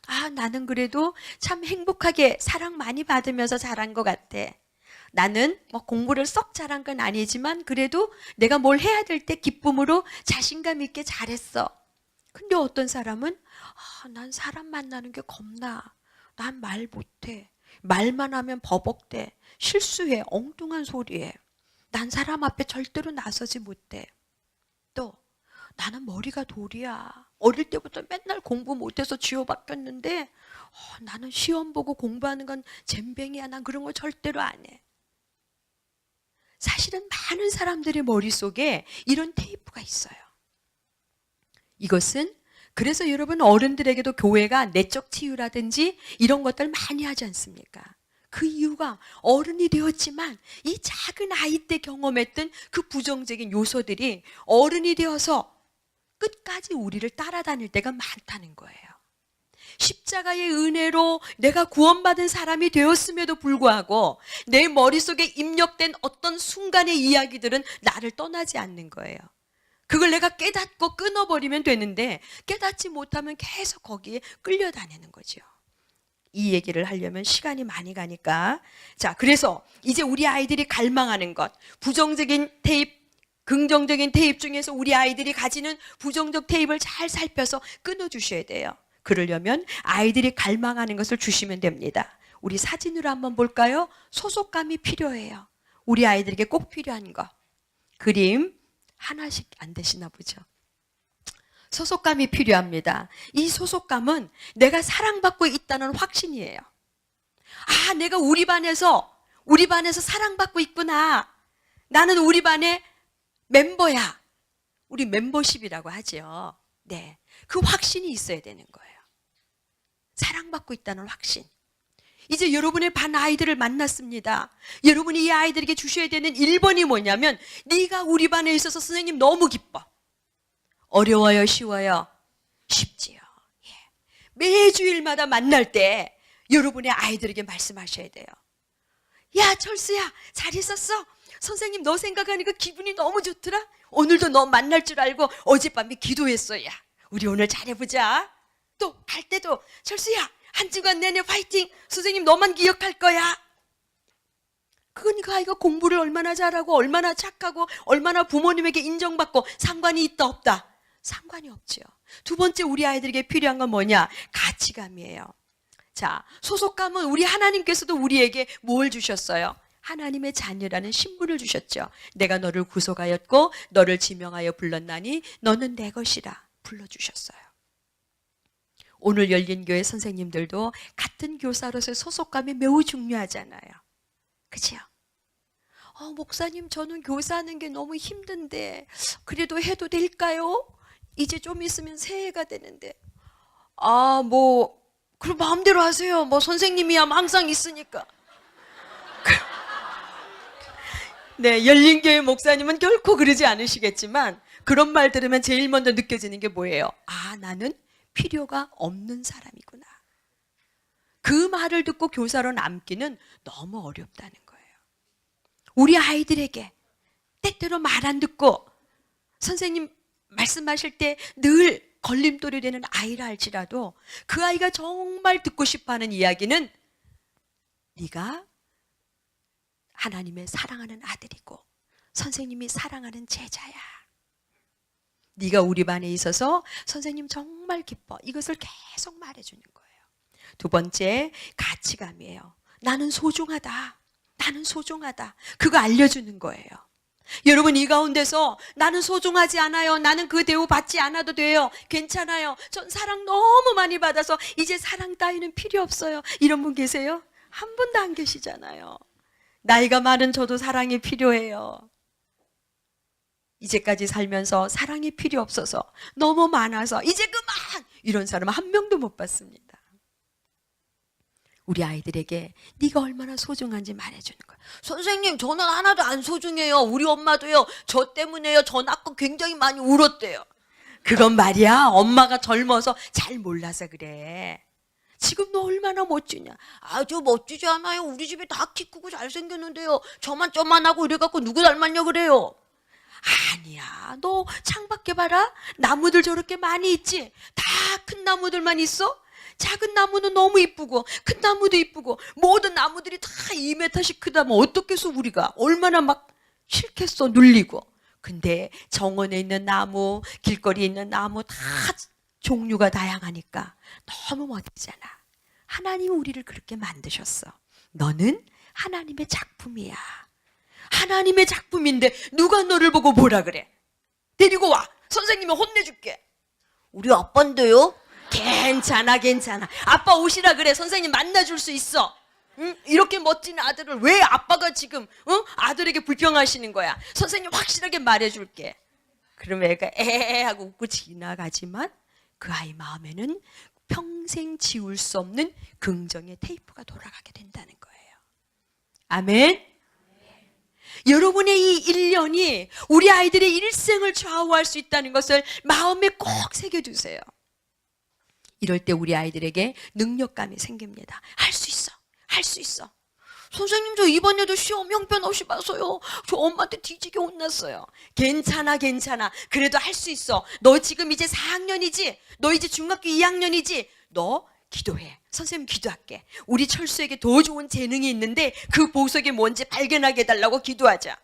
아, 나는 그래도 참 행복하게 사랑 많이 받으면서 자란 것 같아. 나는 뭐 공부를 썩 잘한 건 아니지만 그래도 내가 뭘 해야 될 때 기쁨으로 자신감 있게 잘했어. 근데 어떤 사람은 난 사람 만나는 게 겁나. 난 말 못해. 말만 하면 버벅대. 실수해. 엉뚱한 소리해. 난 사람 앞에 절대로 나서지 못해. 또 나는 머리가 돌이야. 어릴 때부터 맨날 공부 못해서 쥐어박혔는데 나는 시험 보고 공부하는 건 젬병이야. 난 그런 거 절대로 안 해. 사실은 많은 사람들의 머릿속에 이런 테이프가 있어요. 이것은 그래서 여러분 어른들에게도 교회가 내적 치유라든지 이런 것들 많이 하지 않습니까? 그 이유가 어른이 되었지만 이 작은 아이 때 경험했던 그 부정적인 요소들이 어른이 되어서 끝까지 우리를 따라다닐 때가 많다는 거예요. 십자가의 은혜로 내가 구원받은 사람이 되었음에도 불구하고 내 머릿속에 입력된 어떤 순간의 이야기들은 나를 떠나지 않는 거예요. 그걸 내가 깨닫고 끊어버리면 되는데 깨닫지 못하면 계속 거기에 끌려다니는 거죠. 이 얘기를 하려면 시간이 많이 가니까. 자, 그래서 이제 우리 아이들이 갈망하는 것, 부정적인 테이프, 긍정적인 테이프 중에서 우리 아이들이 가지는 부정적 테이프를 잘 살펴서 끊어주셔야 돼요. 그러려면 아이들이 갈망하는 것을 주시면 됩니다. 우리 사진으로 한번 볼까요? 소속감이 필요해요. 우리 아이들에게 꼭 필요한 거. 그림 하나씩 안 되시나 보죠. 소속감이 필요합니다. 이 소속감은 내가 사랑받고 있다는 확신이에요. 아, 내가 우리 반에서 사랑받고 있구나. 나는 우리 반의 멤버야. 우리 멤버십이라고 하죠. 네, 그 확신이 있어야 되는 거예요. 사랑받고 있다는 확신. 이제 여러분의 반 아이들을 만났습니다. 여러분이 이 아이들에게 주셔야 되는 1번이 뭐냐면 네가 우리 반에 있어서 선생님 너무 기뻐. 어려워요? 쉬워요? 쉽지요. 예. 매주일마다 만날 때 여러분의 아이들에게 말씀하셔야 돼요. 야, 철수야, 잘 있었어? 선생님 너 생각하니까 기분이 너무 좋더라. 오늘도 너 만날 줄 알고 어젯밤에 기도했어. 야, 우리 오늘 잘해보자. 또 갈 때도 철수야, 한 주간 내내 화이팅. 선생님 너만 기억할 거야. 그건 그 아이가 공부를 얼마나 잘하고 얼마나 착하고 얼마나 부모님에게 인정받고 상관이 있다 없다? 상관이 없죠. 두 번째 우리 아이들에게 필요한 건 뭐냐? 가치감이에요. 자, 소속감은 우리 하나님께서도 우리에게 뭘 주셨어요? 하나님의 자녀라는 신분을 주셨죠. 내가 너를 구속하였고 너를 지명하여 불렀나니 너는 내 것이라 불러주셨어요. 오늘 열린 교회 선생님들도 같은 교사로서의 소속감이 매우 중요하잖아요. 그죠? 목사님 저는 교사하는 게 너무 힘든데 그래도 해도 될까요? 이제 좀 있으면 새해가 되는데 그럼 마음대로 하세요. 선생님이야 항상 있으니까. 네, 열린교회 목사님은 결코 그러지 않으시겠지만 그런 말 들으면 제일 먼저 느껴지는 게 뭐예요? 나는 필요가 없는 사람이구나. 그 말을 듣고 교사로 남기는 너무 어렵다는 거예요. 우리 아이들에게 때때로 말 안 듣고 선생님 말씀하실 때 늘 걸림돌이 되는 아이라 할지라도 그 아이가 정말 듣고 싶어하는 이야기는 네가 하나님의 사랑하는 아들이고 선생님이 사랑하는 제자야. 네가 우리 반에 있어서 선생님 정말 기뻐. 이것을 계속 말해주는 거예요. 두 번째, 가치감이에요. 나는 소중하다. 나는 소중하다. 그거 알려주는 거예요. 여러분 이 가운데서 나는 소중하지 않아요. 나는 그 대우 받지 않아도 돼요. 괜찮아요. 전 사랑 너무 많이 받아서 이제 사랑 따위는 필요 없어요. 이런 분 계세요? 한 분도 안 계시잖아요. 나이가 많은 저도 사랑이 필요해요. 이제까지 살면서 사랑이 필요 없어서 너무 많아서 이제 그만! 이런 사람 한 명도 못 봤습니다. 우리 아이들에게 네가 얼마나 소중한지 말해주는 거예요. 선생님 저는 하나도 안 소중해요. 우리 엄마도요. 저 때문에요. 저 낳고 굉장히 많이 울었대요. 그건 말이야 엄마가 젊어서 잘 몰라서 그래. 지금 너 얼마나 멋지냐. 아주 멋지지 않아요. 우리 집에 다 키 크고 잘생겼는데요. 저만 점만하고 이래갖고 누구 닮았냐 그래요. 아니야. 너 창밖에 봐라. 나무들 저렇게 많이 있지. 다 큰 나무들만 있어. 작은 나무는 너무 이쁘고 큰 나무도 이쁘고 모든 나무들이 다 2m씩 크다면 어떻겠어 우리가. 얼마나 막 싫겠어 눌리고. 근데 정원에 있는 나무, 길거리에 있는 나무 다 종류가 다양하니까 너무 멋지잖아. 하나님이 우리를 그렇게 만드셨어. 너는 하나님의 작품이야. 하나님의 작품인데 누가 너를 보고 뭐라 그래? 데리고 와. 선생님이 혼내줄게. 우리 아빠인데요? 괜찮아. 아빠 오시라 그래. 선생님 만나줄 수 있어. 응? 이렇게 멋진 아들을 왜 아빠가 지금 아들에게 불평하시는 거야? 선생님 확실하게 말해줄게. 그럼 애가 에에 하고 웃고 지나가지만 그 아이 마음에는 평생 지울 수 없는 긍정의 테이프가 돌아가게 된다는 거예요. 아멘. 여러분의 이 1년이 우리 아이들의 일생을 좌우할 수 있다는 것을 마음에 꼭 새겨두세요. 이럴 때 우리 아이들에게 능력감이 생깁니다. 할 수 있어. 할 수 있어. 선생님 저 이번에도 시험 형편없이 봐서요. 저 엄마한테 뒤지게 혼났어요. 괜찮아. 그래도 할 수 있어. 너 지금 이제 4학년이지? 너 이제 중학교 2학년이지? 너 기도해. 선생님 기도할게. 우리 철수에게 더 좋은 재능이 있는데 그 보석이 뭔지 발견하게 해달라고 기도하자.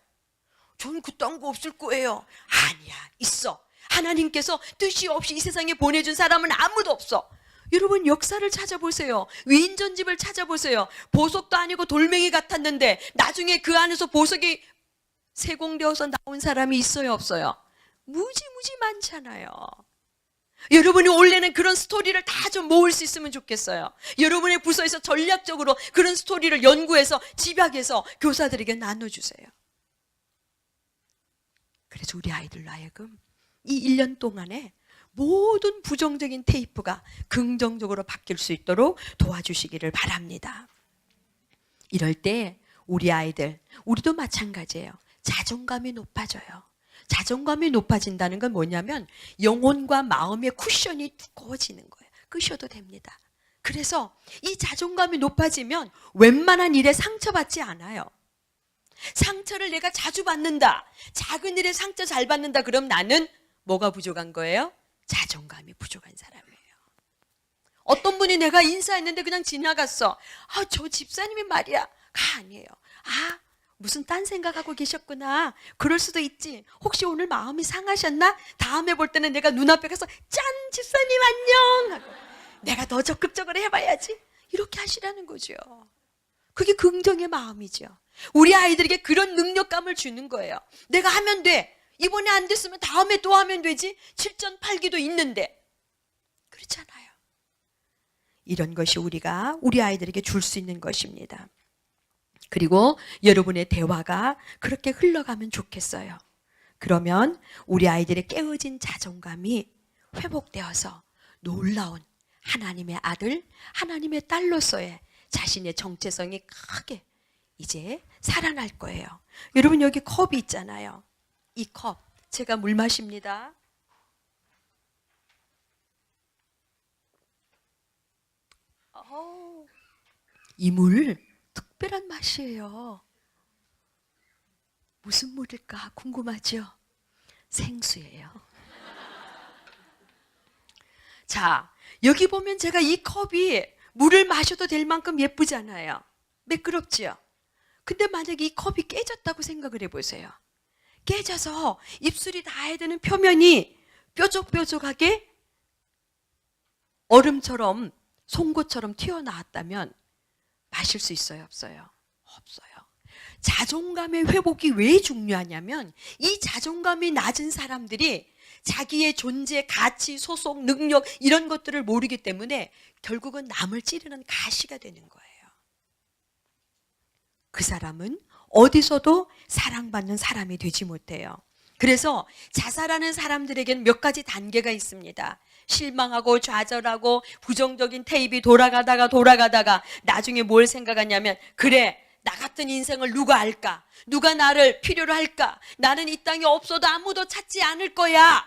저는 그딴 거 없을 거예요. 아니야. 있어. 하나님께서 뜻이 없이 이 세상에 보내준 사람은 아무도 없어. 여러분 역사를 찾아보세요. 위인전집을 찾아보세요. 보석도 아니고 돌멩이 같았는데 나중에 그 안에서 보석이 세공되어서 나온 사람이 있어요 없어요? 무지무지 많잖아요. 여러분이 올해는 그런 스토리를 다 좀 모을 수 있으면 좋겠어요. 여러분의 부서에서 전략적으로 그런 스토리를 연구해서 집약해서 교사들에게 나눠주세요. 그래서 우리 아이들로 하여금 이 1년 동안에 모든 부정적인 테이프가 긍정적으로 바뀔 수 있도록 도와주시기를 바랍니다. 이럴 때 우리 아이들, 우리도 마찬가지예요. 자존감이 높아져요. 자존감이 높아진다는 건 뭐냐면 영혼과 마음의 쿠션이 두꺼워지는 거예요. 끄셔도 됩니다. 그래서 이 자존감이 높아지면 웬만한 일에 상처받지 않아요. 상처를 내가 자주 받는다. 작은 일에 상처 잘 받는다. 그럼 나는 뭐가 부족한 거예요? 자존감이 부족한 사람이에요. 어떤 분이 내가 인사했는데 그냥 지나갔어. 저 집사님이 말이야. 아니에요. 무슨 딴 생각하고 계셨구나. 그럴 수도 있지. 혹시 오늘 마음이 상하셨나? 다음에 볼 때는 내가 눈앞에 가서 짠! 집사님 안녕! 하고 내가 더 적극적으로 해봐야지. 이렇게 하시라는 거죠. 그게 긍정의 마음이죠. 우리 아이들에게 그런 능력감을 주는 거예요. 내가 하면 돼. 이번에 안 됐으면 다음에 또 하면 되지. 7전 8기도 있는데. 그렇잖아요. 이런 것이 우리가 우리 아이들에게 줄 수 있는 것입니다. 그리고 여러분의 대화가 그렇게 흘러가면 좋겠어요. 그러면 우리 아이들의 깨어진 자존감이 회복되어서 놀라운 하나님의 아들, 하나님의 딸로서의 자신의 정체성이 크게 이제 살아날 거예요. 여러분 여기 컵이 있잖아요. 이 컵, 제가 물 마십니다. 이 물 특별한 맛이에요. 무슨 물일까 궁금하죠? 생수예요. 자, 여기 보면 제가 이 컵이 물을 마셔도 될 만큼 예쁘잖아요. 매끄럽지요? 근데 만약에 이 컵이 깨졌다고 생각을 해보세요. 깨져서 입술이 닿아야 되는 표면이 뾰족뾰족하게 얼음처럼 송곳처럼 튀어나왔다면 마실 수 있어요? 없어요? 없어요. 자존감의 회복이 왜 중요하냐면 이 자존감이 낮은 사람들이 자기의 존재, 가치, 소속, 능력 이런 것들을 모르기 때문에 결국은 남을 찌르는 가시가 되는 거예요. 그 사람은 어디서도 사랑받는 사람이 되지 못해요. 그래서 자살하는 사람들에게는 몇 가지 단계가 있습니다. 실망하고 좌절하고 부정적인 테이프 돌아가다가 나중에 뭘 생각하냐면 그래 나 같은 인생을 누가 알까? 누가 나를 필요로 할까? 나는 이 땅에 없어도 아무도 찾지 않을 거야.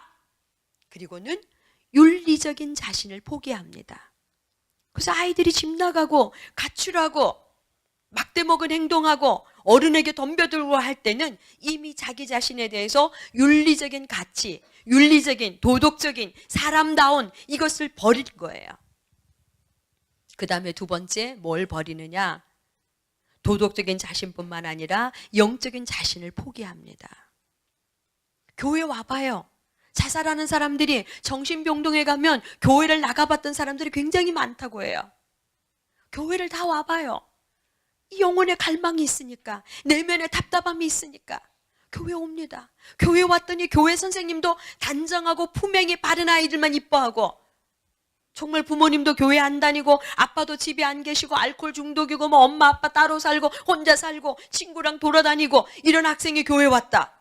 그리고는 윤리적인 자신을 포기합니다. 그래서 아이들이 집 나가고 가출하고 막대먹은 행동하고 어른에게 덤벼들고 할 때는 이미 자기 자신에 대해서 윤리적인 가치, 윤리적인, 도덕적인, 사람다운 이것을 버릴 거예요. 그 다음에 두 번째 뭘 버리느냐? 도덕적인 자신뿐만 아니라 영적인 자신을 포기합니다. 교회 와봐요. 자살하는 사람들이 정신병동에 가면 교회를 나가봤던 사람들이 굉장히 많다고 해요. 교회를 다 와봐요. 영혼의 갈망이 있으니까, 내면의 답답함이 있으니까 교회 옵니다. 교회 왔더니 교회 선생님도 단정하고 품행이 바른 아이들만 이뻐하고, 정말 부모님도 교회 안 다니고 아빠도 집에 안 계시고 알코올 중독이고 뭐 엄마 아빠 따로 살고 혼자 살고 친구랑 돌아다니고 이런 학생이 교회 왔다.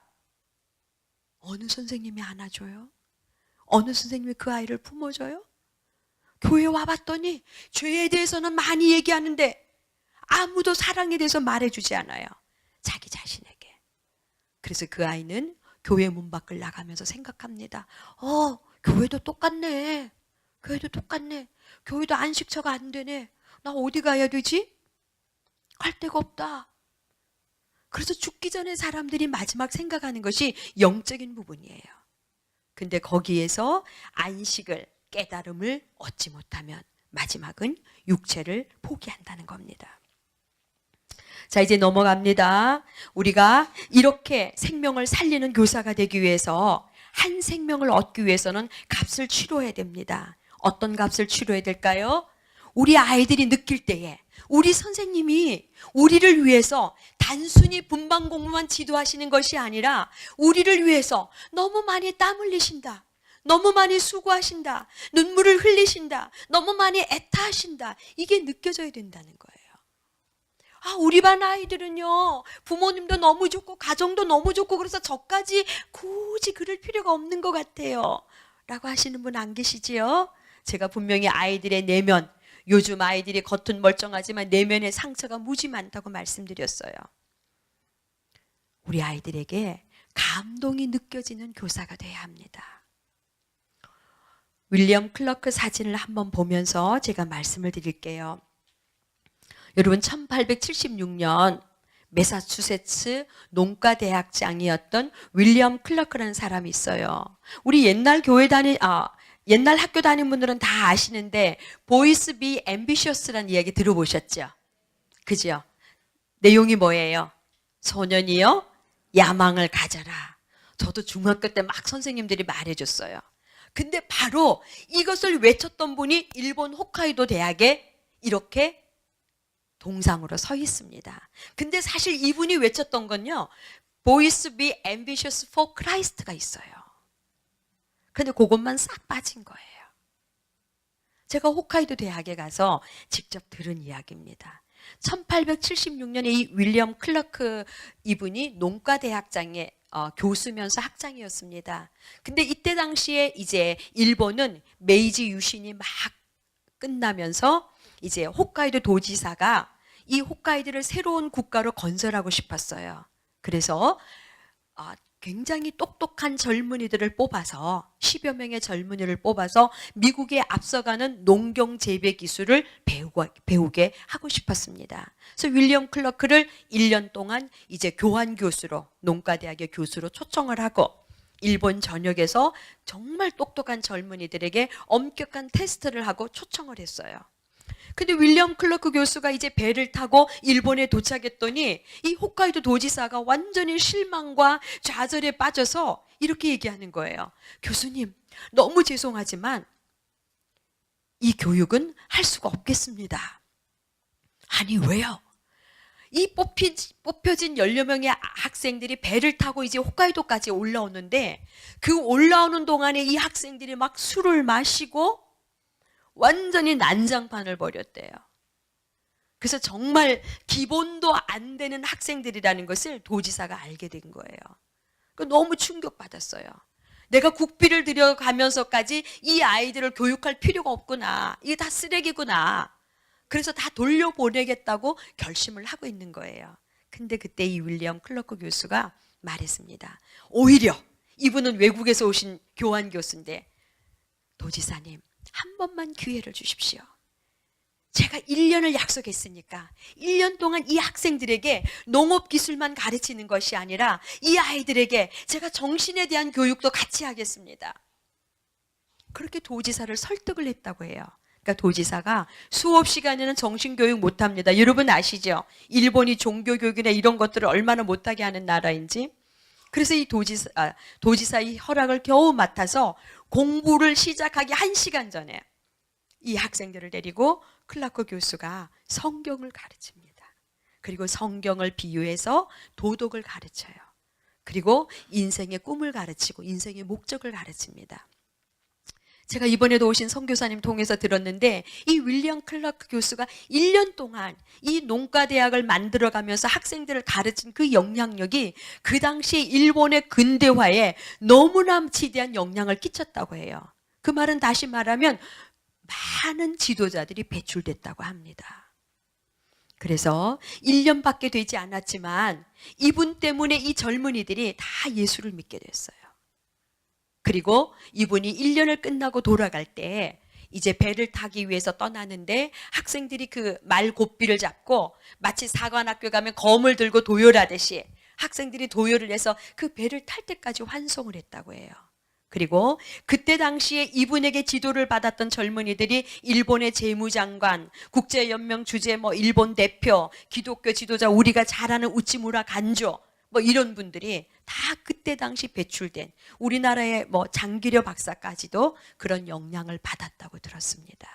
어느 선생님이 안아줘요? 어느 선생님이 그 아이를 품어줘요? 교회 와봤더니 죄에 대해서는 많이 얘기하는데 아무도 사랑에 대해서 말해주지 않아요. 자기 자신에게. 그래서 그 아이는 교회 문 밖을 나가면서 생각합니다. 교회도 똑같네. 교회도 똑같네. 교회도 안식처가 안 되네. 나 어디 가야 되지? 갈 데가 없다. 그래서 죽기 전에 사람들이 마지막 생각하는 것이 영적인 부분이에요. 근데 거기에서 안식을, 깨달음을 얻지 못하면 마지막은 육체를 포기한다는 겁니다. 자, 이제 넘어갑니다. 우리가 이렇게 생명을 살리는 교사가 되기 위해서 한 생명을 얻기 위해서는 값을 치러야 됩니다. 어떤 값을 치러야 될까요? 우리 아이들이 느낄 때에 우리 선생님이 우리를 위해서 단순히 분반 공부만 지도하시는 것이 아니라 우리를 위해서 너무 많이 땀 흘리신다. 너무 많이 수고하신다. 눈물을 흘리신다. 너무 많이 애타하신다. 이게 느껴져야 된다는 거예요. 우리 반 아이들은요, 부모님도 너무 좋고 가정도 너무 좋고 그래서 저까지 굳이 그럴 필요가 없는 것 같아요. 라고 하시는 분 안 계시지요? 제가 분명히 아이들의 내면, 요즘 아이들이 겉은 멀쩡하지만 내면의 상처가 무지 많다고 말씀드렸어요. 우리 아이들에게 감동이 느껴지는 교사가 돼야 합니다. 윌리엄 클러크 사진을 한번 보면서 제가 말씀을 드릴게요. 여러분 1876년 매사추세츠 농과대학장이었던 윌리엄 클러크라는 사람이 있어요. 우리 옛날 학교 다닌 분들은 다 아시는데 보이스 비 앰비셔스라는 이야기 들어보셨죠? 그죠? 내용이 뭐예요? 소년이여 야망을 가져라. 저도 중학교 때 막 선생님들이 말해줬어요. 근데 바로 이것을 외쳤던 분이 일본 홋카이도 대학에 이렇게 동상으로 서 있습니다. 근데 사실 이분이 외쳤던 건요, Boys be ambitious for Christ가 있어요. 근데 그것만 싹 빠진 거예요. 제가 홋카이도 대학에 가서 직접 들은 이야기입니다. 1876년에 이 윌리엄 클러크 이분이 농과대학장의 교수면서 학장이었습니다. 근데 이때 당시에 이제 일본은 메이지 유신이 막 끝나면서 이제 홋카이도 도지사가 이 홋카이도를 새로운 국가로 건설하고 싶었어요. 그래서 굉장히 똑똑한 젊은이들을 뽑아서 10여 명의 젊은이를 뽑아서 미국에 앞서가는 농경 재배 기술을 배우게 하고 싶었습니다. 그래서 윌리엄 클러크를 1년 동안 이제 교환 교수로 농과대학의 교수로 초청을 하고 일본 전역에서 정말 똑똑한 젊은이들에게 엄격한 테스트를 하고 초청을 했어요. 근데 윌리엄 클러크 교수가 이제 배를 타고 일본에 도착했더니 이 홋카이도 도지사가 완전히 실망과 좌절에 빠져서 이렇게 얘기하는 거예요. 교수님, 너무 죄송하지만 이 교육은 할 수가 없겠습니다. 아니, 왜요? 이 뽑혀진 10여 명의 학생들이 배를 타고 이제 홋카이도까지 올라오는데 그 올라오는 동안에 이 학생들이 막 술을 마시고 완전히 난장판을 벌였대요. 그래서 정말 기본도 안 되는 학생들이라는 것을 도지사가 알게 된 거예요. 너무 충격받았어요. 내가 국비를 들여가면서까지 이 아이들을 교육할 필요가 없구나. 이게 다 쓰레기구나. 그래서 다 돌려보내겠다고 결심을 하고 있는 거예요. 근데 그때 이 윌리엄 클러크 교수가 말했습니다. 오히려 이분은 외국에서 오신 교환 교수인데, 도지사님, 한 번만 기회를 주십시오. 제가 1년을 약속했으니까 1년 동안 이 학생들에게 농업 기술만 가르치는 것이 아니라 이 아이들에게 제가 정신에 대한 교육도 같이 하겠습니다. 그렇게 도지사를 설득을 했다고 해요. 그러니까 도지사가 수업 시간에는 정신교육 못합니다. 여러분 아시죠? 일본이 종교교육이나 이런 것들을 얼마나 못하게 하는 나라인지. 그래서 이 도지사의 허락을 겨우 맡아서 공부를 시작하기 1시간 전에 이 학생들을 데리고 클라크 교수가 성경을 가르칩니다. 그리고 성경을 비유해서 도덕을 가르쳐요. 그리고 인생의 꿈을 가르치고 인생의 목적을 가르칩니다. 제가 이번에도 오신 선교사님 통해서 들었는데 이 윌리엄 클러크 교수가 1년 동안 이 농과대학을 만들어가면서 학생들을 가르친 그 영향력이 그 당시 일본의 근대화에 너무나 지대한 영향을 끼쳤다고 해요. 그 말은 다시 말하면 많은 지도자들이 배출됐다고 합니다. 그래서 1년밖에 되지 않았지만 이분 때문에 이 젊은이들이 다 예수를 믿게 됐어요. 그리고 이분이 1년을 끝나고 돌아갈 때 이제 배를 타기 위해서 떠나는데 학생들이 그 말 고삐를 잡고 마치 사관학교 가면 검을 들고 도열하듯이 학생들이 도열을 해서 그 배를 탈 때까지 환송을 했다고 해요. 그리고 그때 당시에 이분에게 지도를 받았던 젊은이들이 일본의 재무장관, 국제연명 주재, 일본 대표, 기독교 지도자, 우리가 잘 아는 우치무라 간조, 이런 분들이 다 그때 당시 배출된 우리나라의 장기려 박사까지도 그런 영향을 받았다고 들었습니다.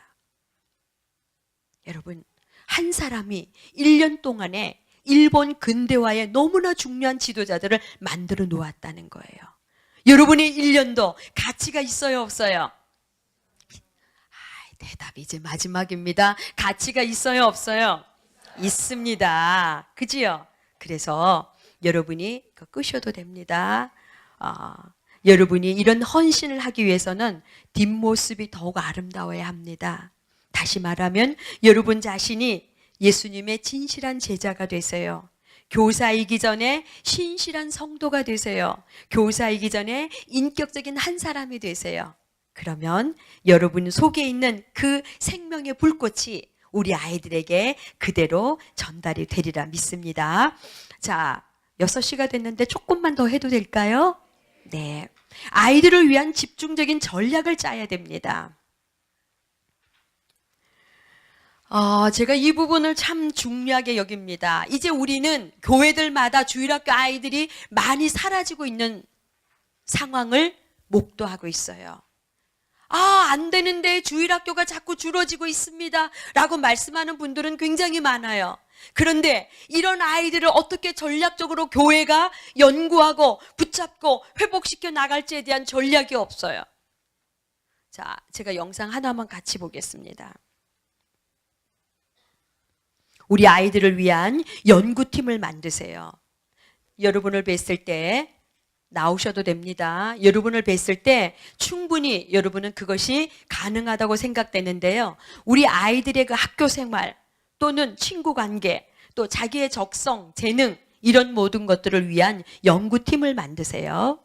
여러분, 한 사람이 1년 동안에 일본 근대화에 너무나 중요한 지도자들을 만들어 놓았다는 거예요. 여러분의 1년도 가치가 있어요, 없어요? 대답이 이제 마지막입니다. 가치가 있어요, 없어요? 있습니다. 그지요? 그래서 여러분이 끄셔도 됩니다. 여러분이 이런 헌신을 하기 위해서는 뒷모습이 더욱 아름다워야 합니다. 다시 말하면 여러분 자신이 예수님의 진실한 제자가 되세요. 교사이기 전에 신실한 성도가 되세요. 교사이기 전에 인격적인 한 사람이 되세요. 그러면 여러분 속에 있는 그 생명의 불꽃이 우리 아이들에게 그대로 전달이 되리라 믿습니다. 자, 6시가 됐는데 조금만 더 해도 될까요? 네. 아이들을 위한 집중적인 전략을 짜야 됩니다. 제가 이 부분을 참 중요하게 여깁니다. 이제 우리는 교회들마다 주일학교 아이들이 많이 사라지고 있는 상황을 목도하고 있어요. 안 되는데 주일학교가 자꾸 줄어지고 있습니다. 라고 말씀하는 분들은 굉장히 많아요. 그런데 이런 아이들을 어떻게 전략적으로 교회가 연구하고 붙잡고 회복시켜 나갈지에 대한 전략이 없어요. 자, 제가 영상 하나만 같이 보겠습니다. 우리 아이들을 위한 연구팀을 만드세요. 여러분을 뵀을 때 나오셔도 됩니다. 여러분을 뵀을 때 충분히 여러분은 그것이 가능하다고 생각되는데요. 우리 아이들의 그 학교 생활 또는 친구 관계 또 자기의 적성, 재능 이런 모든 것들을 위한 연구팀을 만드세요.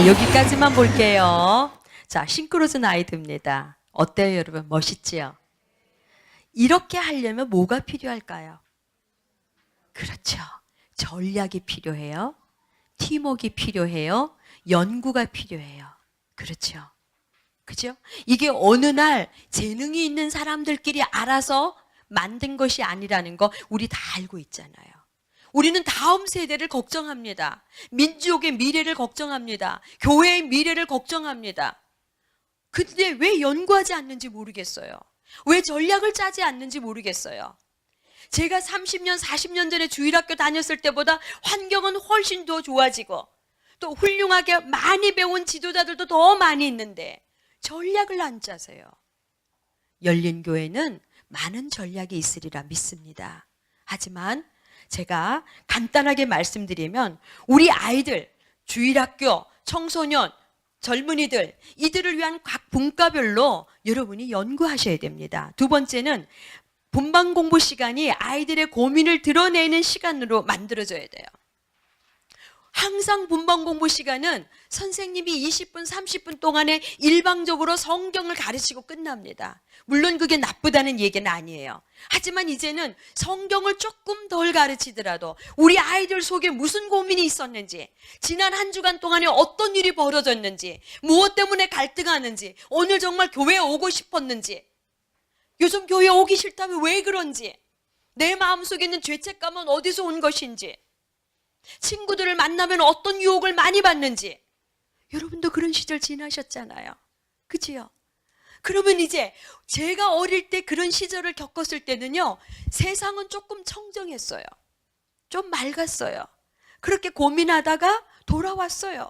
여기까지만 볼게요. 자, 싱크로즈 나이드입니다. 어때요, 여러분? 멋있지요? 이렇게 하려면 뭐가 필요할까요? 그렇죠. 전략이 필요해요. 팀워크가 필요해요. 연구가 필요해요. 그렇죠. 그죠? 이게 어느 날 재능이 있는 사람들끼리 알아서 만든 것이 아니라는 거 우리 다 알고 있잖아요. 우리는 다음 세대를 걱정합니다. 민족의 미래를 걱정합니다. 교회의 미래를 걱정합니다. 근데 왜 연구하지 않는지 모르겠어요. 왜 전략을 짜지 않는지 모르겠어요. 제가 30년, 40년 전에 주일학교 다녔을 때보다 환경은 훨씬 더 좋아지고 또 훌륭하게 많이 배운 지도자들도 더 많이 있는데 전략을 안 짜세요. 열린 교회는 많은 전략이 있으리라 믿습니다. 하지만 제가 간단하게 말씀드리면 우리 아이들, 주일학교, 청소년, 젊은이들 이들을 위한 각 분과별로 여러분이 연구하셔야 됩니다. 두 번째는 본방 공부 시간이 아이들의 고민을 드러내는 시간으로 만들어져야 돼요. 항상 본방 공부 시간은 선생님이 20분, 30분 동안에 일방적으로 성경을 가르치고 끝납니다. 물론 그게 나쁘다는 얘기는 아니에요. 하지만 이제는 성경을 조금 덜 가르치더라도 우리 아이들 속에 무슨 고민이 있었는지, 지난 한 주간 동안에 어떤 일이 벌어졌는지, 무엇 때문에 갈등하는지, 오늘 정말 교회에 오고 싶었는지, 요즘 교회에 오기 싫다면 왜 그런지, 내 마음속에 있는 죄책감은 어디서 온 것인지, 친구들을 만나면 어떤 유혹을 많이 받는지. 여러분도 그런 시절 지나셨잖아요. 그치요? 그러면 이제 제가 어릴 때 그런 시절을 겪었을 때는요, 세상은 조금 청정했어요. 좀 맑았어요. 그렇게 고민하다가 돌아왔어요.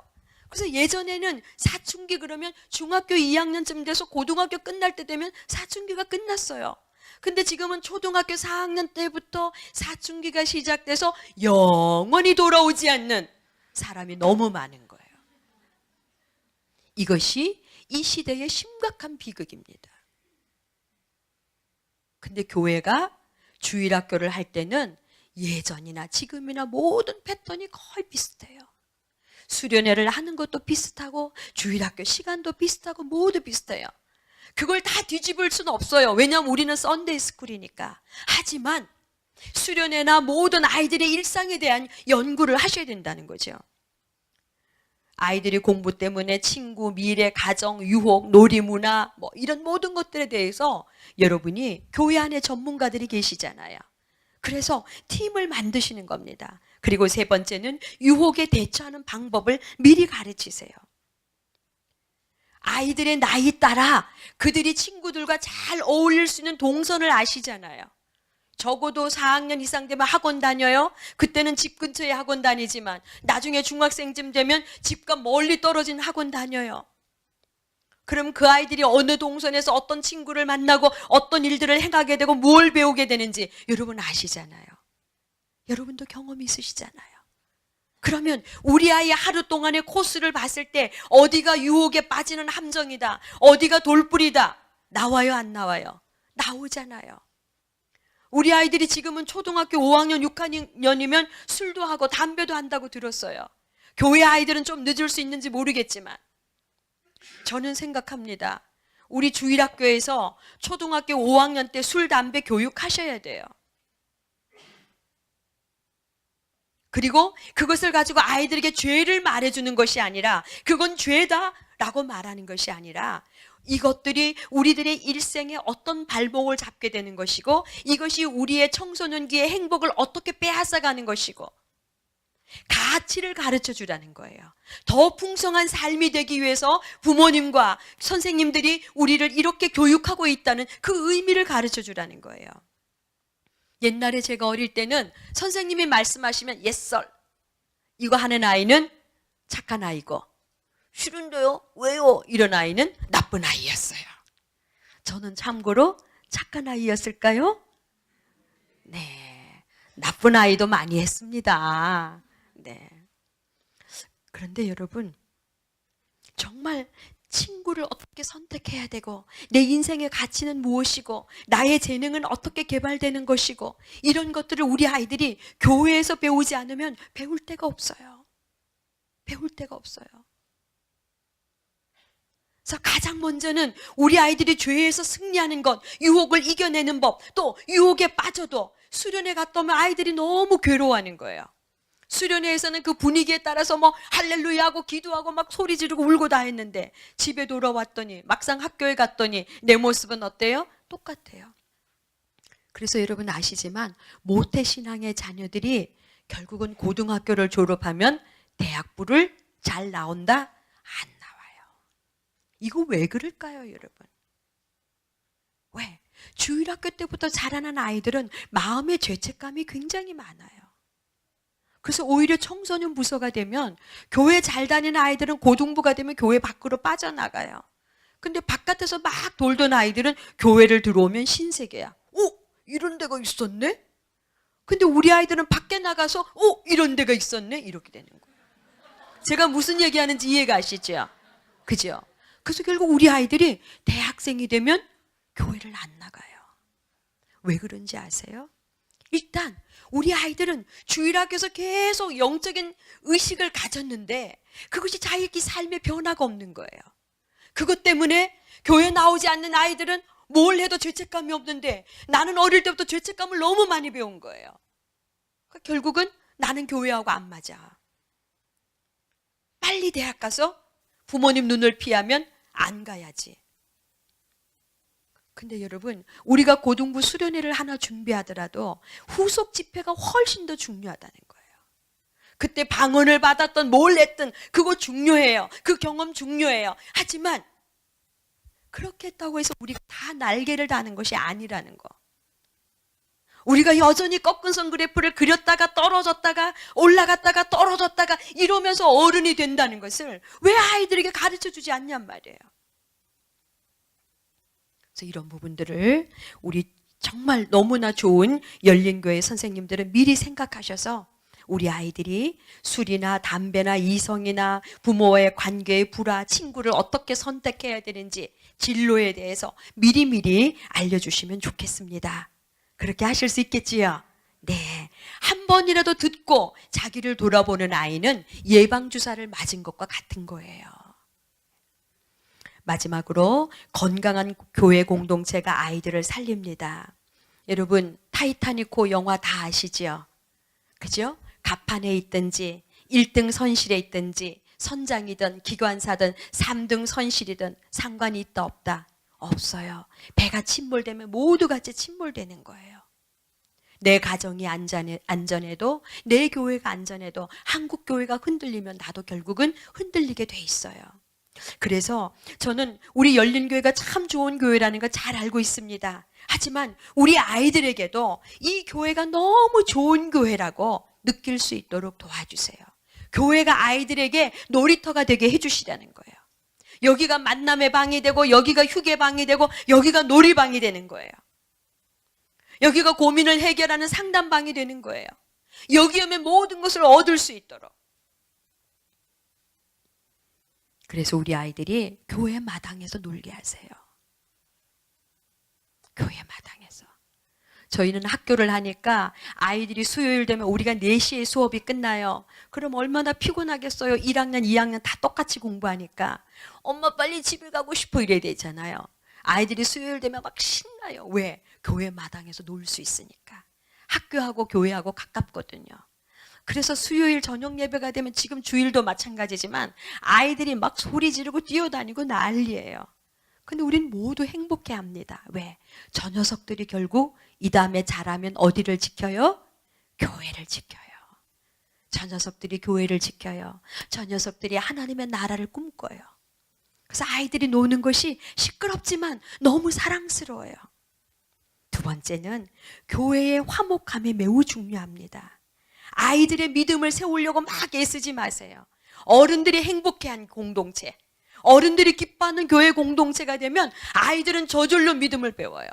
그래서 예전에는 사춘기 그러면 중학교 2학년쯤 돼서 고등학교 끝날 때 되면 사춘기가 끝났어요. 근데 지금은 초등학교 4학년 때부터 사춘기가 시작돼서 영원히 돌아오지 않는 사람이 너무 많은 거예요. 이것이 이 시대의 심각한 비극입니다. 근데 교회가 주일학교를 할 때는 예전이나 지금이나 모든 패턴이 거의 비슷해요. 수련회를 하는 것도 비슷하고 주일학교 시간도 비슷하고 모두 비슷해요. 그걸 다 뒤집을 수는 없어요. 왜냐하면 우리는 썬데이 스쿨이니까. 하지만 수련회나 모든 아이들의 일상에 대한 연구를 하셔야 된다는 거죠. 아이들이 공부 때문에 친구, 미래, 가정, 유혹, 놀이문화 이런 모든 것들에 대해서 여러분이 교회 안에 전문가들이 계시잖아요. 그래서 팀을 만드시는 겁니다. 그리고 세 번째는 유혹에 대처하는 방법을 미리 가르치세요. 아이들의 나이 따라 그들이 친구들과 잘 어울릴 수 있는 동선을 아시잖아요. 적어도 4학년 이상 되면 학원 다녀요. 그때는 집 근처에 학원 다니지만 나중에 중학생쯤 되면 집과 멀리 떨어진 학원 다녀요. 그럼 그 아이들이 어느 동선에서 어떤 친구를 만나고 어떤 일들을 행하게 되고 뭘 배우게 되는지 여러분 아시잖아요. 여러분도 경험이 있으시잖아요. 그러면 우리 아이 하루 동안의 코스를 봤을 때 어디가 유혹에 빠지는 함정이다, 어디가 돌불이다, 나와요 안 나와요? 나오잖아요. 우리 아이들이 지금은 초등학교 5학년 6학년이면 술도 하고 담배도 한다고 들었어요. 교회 아이들은 좀 늦을 수 있는지 모르겠지만 저는 생각합니다. 우리 주일학교에서 초등학교 5학년 때 술, 담배 교육하셔야 돼요. 그리고 그것을 가지고 아이들에게 죄를 말해주는 것이 아니라 그건 죄다라고 말하는 것이 아니라 이것들이 우리들의 일생에 어떤 발목을 잡게 되는 것이고 이것이 우리의 청소년기의 행복을 어떻게 빼앗아가는 것이고 가치를 가르쳐 주라는 거예요. 더 풍성한 삶이 되기 위해서 부모님과 선생님들이 우리를 이렇게 교육하고 있다는 그 의미를 가르쳐 주라는 거예요. 옛날에 제가 어릴 때는 선생님이 말씀하시면 yes sir 이거 하는 아이는 착한 아이고 싫은데요? 왜요? 이런 아이는 나쁜 아이였어요. 저는 참고로 착한 아이였을까요? 네, 나쁜 아이도 많이 했습니다. 네. 그런데 여러분, 정말 친구를 어떻게 선택해야 되고 내 인생의 가치는 무엇이고 나의 재능은 어떻게 개발되는 것이고 이런 것들을 우리 아이들이 교회에서 배우지 않으면 배울 데가 없어요. 배울 데가 없어요. 그래서 가장 먼저는 우리 아이들이 죄에서 승리하는 것, 유혹을 이겨내는 법, 또 유혹에 빠져도 수련회 갔다 오면 아이들이 너무 괴로워하는 거예요. 수련회에서는 그 분위기에 따라서 뭐 할렐루야 하고 기도하고 막 소리 지르고 울고 다 했는데 집에 돌아왔더니 막상 학교에 갔더니 내 모습은 어때요? 똑같아요. 그래서 여러분 아시지만 모태신앙의 자녀들이 결국은 고등학교를 졸업하면 대학부를 잘 나온다? 안 나와요. 이거 왜 그럴까요, 여러분? 왜? 주일학교 때부터 자라난 아이들은 마음의 죄책감이 굉장히 많아요. 그래서 오히려 청소년 부서가 되면 교회 잘 다니는 아이들은 고등부가 되면 교회 밖으로 빠져나가요. 근데 바깥에서 막 돌던 아이들은 교회를 들어오면 신세계야. 이런 데가 있었네? 근데 우리 아이들은 밖에 나가서 이런 데가 있었네? 이렇게 되는 거예요. 제가 무슨 얘기하는지 이해가 가시죠? 그죠? 그래서 결국 우리 아이들이 대학생이 되면 교회를 안 나가요. 왜 그런지 아세요? 일단 우리 아이들은 주일학교에서 계속 영적인 의식을 가졌는데 그것이 자기 삶의 변화가 없는 거예요. 그것 때문에 교회 나오지 않는 아이들은 뭘 해도 죄책감이 없는데 나는 어릴 때부터 죄책감을 너무 많이 배운 거예요. 그러니까 결국은 나는 교회하고 안 맞아. 빨리 대학 가서 부모님 눈을 피하면 안 가야지. 근데 여러분, 우리가 고등부 수련회를 하나 준비하더라도 후속 집회가 훨씬 더 중요하다는 거예요. 그때 방언을 받았던 뭘 했든 그거 중요해요. 그 경험 중요해요. 하지만 그렇게 했다고 해서 우리가 다 날개를 다는 것이 아니라는 거. 우리가 여전히 꺾은선 그래프를 그렸다가 떨어졌다가 올라갔다가 떨어졌다가 이러면서 어른이 된다는 것을 왜 아이들에게 가르쳐주지 않냔 말이에요. 그래서 이런 부분들을 우리 정말 너무나 좋은 열린교회 선생님들은 미리 생각하셔서 우리 아이들이 술이나 담배나 이성이나 부모와의 관계의 불화, 친구를 어떻게 선택해야 되는지 진로에 대해서 미리미리 알려주시면 좋겠습니다. 그렇게 하실 수 있겠지요? 네. 한 번이라도 듣고 자기를 돌아보는 아이는 예방주사를 맞은 것과 같은 거예요. 마지막으로 건강한 교회 공동체가 아이들을 살립니다. 여러분 타이타닉호 영화 다 아시죠? 그죠? 갑판에 있든지 1등 선실에 있든지 선장이든 기관사든 3등 선실이든 상관이 있다 없다? 없어요. 배가 침몰되면 모두 같이 침몰되는 거예요. 내 가정이 안전해도 내 교회가 안전해도 한국 교회가 흔들리면 나도 결국은 흔들리게 돼 있어요. 그래서 저는 우리 열린교회가 참 좋은 교회라는 걸 잘 알고 있습니다. 하지만 우리 아이들에게도 이 교회가 너무 좋은 교회라고 느낄 수 있도록 도와주세요. 교회가 아이들에게 놀이터가 되게 해주시라는 거예요. 여기가 만남의 방이 되고, 여기가 휴게방이 되고, 여기가 놀이방이 되는 거예요. 여기가 고민을 해결하는 상담방이 되는 거예요. 여기 오면 모든 것을 얻을 수 있도록. 그래서 우리 아이들이 교회 마당에서 놀게 하세요. 교회 마당에서. 저희는 학교를 하니까 아이들이 수요일 되면 우리가 4시에 수업이 끝나요. 그럼 얼마나 피곤하겠어요. 1학년, 2학년 다 똑같이 공부하니까. 엄마 빨리 집에 가고 싶어 이래야 되잖아요. 아이들이 수요일 되면 막 신나요. 왜? 교회 마당에서 놀 수 있으니까. 학교하고 교회하고 가깝거든요. 그래서 수요일 저녁 예배가 되면 지금 주일도 마찬가지지만 아이들이 막 소리 지르고 뛰어다니고 난리예요. 근데 우린 모두 행복해 합니다. 왜? 저 녀석들이 결국 이 다음에 자라면 어디를 지켜요? 교회를 지켜요. 저 녀석들이 교회를 지켜요. 저 녀석들이 하나님의 나라를 꿈꿔요. 그래서 아이들이 노는 것이 시끄럽지만 너무 사랑스러워요. 두 번째는 교회의 화목함이 매우 중요합니다. 아이들의 믿음을 세우려고 막 애쓰지 마세요. 어른들이 행복해한 공동체, 어른들이 기뻐하는 교회 공동체가 되면 아이들은 저절로 믿음을 배워요.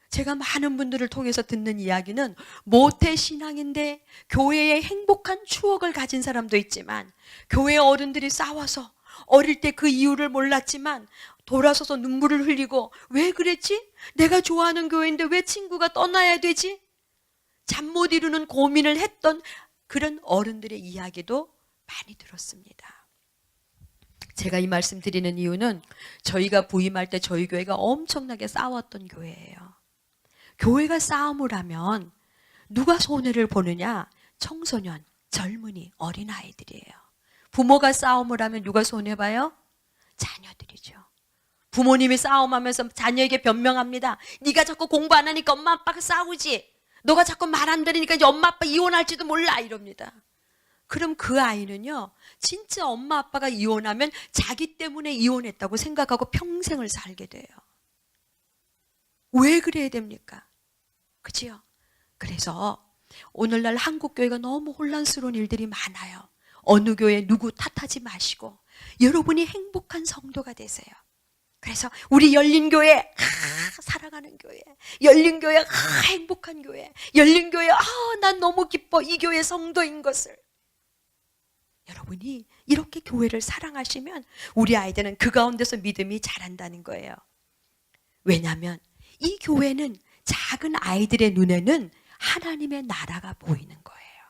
제가 많은 분들을 통해서 듣는 이야기는 모태신앙인데 교회에 행복한 추억을 가진 사람도 있지만, 교회 어른들이 싸워서 어릴 때 그 이유를 몰랐지만 돌아서서 눈물을 흘리고 왜 그랬지? 내가 좋아하는 교회인데 왜 친구가 떠나야 되지? 잠 못 이루는 고민을 했던 그런 어른들의 이야기도 많이 들었습니다. 제가 이 말씀 드리는 이유는 저희가 부임할 때 저희 교회가 엄청나게 싸웠던 교회예요. 교회가 싸움을 하면 누가 손해를 보느냐? 청소년, 젊은이, 어린아이들이에요. 부모가 싸움을 하면 누가 손해봐요? 자녀들이죠. 부모님이 싸움하면서 자녀에게 변명합니다. 네가 자꾸 공부 안 하니까 엄마 아빠가 싸우지. 너가 자꾸 말 안 들으니까 이제 엄마 아빠 이혼할지도 몰라 이럽니다. 그럼 그 아이는요, 진짜 엄마 아빠가 이혼하면 자기 때문에 이혼했다고 생각하고 평생을 살게 돼요. 왜 그래야 됩니까? 그치요? 그래서 오늘날 한국교회가 너무 혼란스러운 일들이 많아요. 어느 교회 누구 탓하지 마시고 여러분이 행복한 성도가 되세요. 그래서 우리 열린교회, 사랑하는 교회, 열린교회, 행복한 교회, 열린교회, 난 너무 기뻐 이 교회 성도인 것을. 여러분이 이렇게 교회를 사랑하시면 우리 아이들은 그 가운데서 믿음이 자란다는 거예요. 왜냐하면 이 교회는 작은 아이들의 눈에는 하나님의 나라가 보이는 거예요.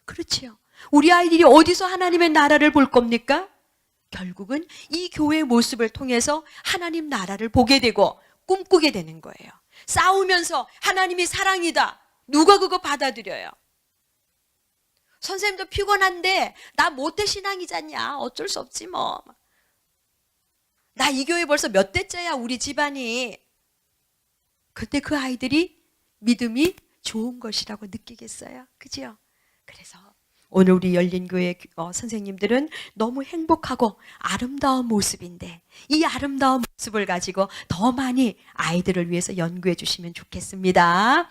그렇지요? 우리 아이들이 어디서 하나님의 나라를 볼 겁니까? 결국은 이 교회의 모습을 통해서 하나님 나라를 보게 되고 꿈꾸게 되는 거예요. 싸우면서 하나님이 사랑이다. 누가 그거 받아들여요? 선생님도 피곤한데 나 모태신앙이잖냐. 어쩔 수 없지 뭐. 나 이 교회 벌써 몇 대째야 우리 집안이. 그때 그 아이들이 믿음이 좋은 것이라고 느끼겠어요. 그죠? 그래서 오늘 우리 열린교회 선생님들은 너무 행복하고 아름다운 모습인데 이 아름다운 모습을 가지고 더 많이 아이들을 위해서 연구해 주시면 좋겠습니다.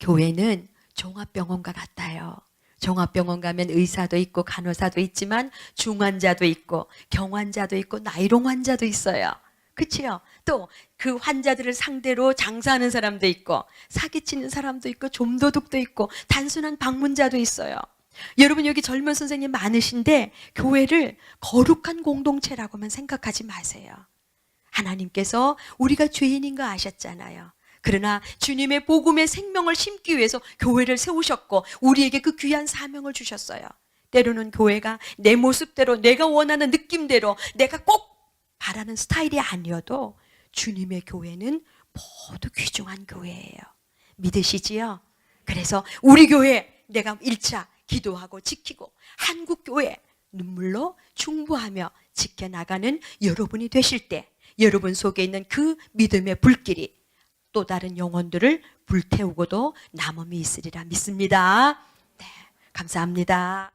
교회는 종합병원과 같아요. 종합병원 가면 의사도 있고 간호사도 있지만 중환자도 있고 경환자도 있고 나이롱 환자도 있어요. 그치요? 또 그 환자들을 상대로 장사하는 사람도 있고 사기치는 사람도 있고 좀도둑도 있고 단순한 방문자도 있어요. 여러분 여기 젊은 선생님 많으신데 교회를 거룩한 공동체라고만 생각하지 마세요. 하나님께서 우리가 죄인인 거 아셨잖아요. 그러나 주님의 복음의 생명을 심기 위해서 교회를 세우셨고 우리에게 그 귀한 사명을 주셨어요. 때로는 교회가 내 모습대로 내가 원하는 느낌대로 내가 꼭 바라는 스타일이 아니어도 주님의 교회는 모두 귀중한 교회예요. 믿으시지요? 그래서 우리 교회 내가 1차 기도하고 지키고 한국교회 눈물로 충부하며 지켜나가는 여러분이 되실 때 여러분 속에 있는 그 믿음의 불길이 또 다른 영혼들을 불태우고도 남음이 있으리라 믿습니다. 네, 감사합니다.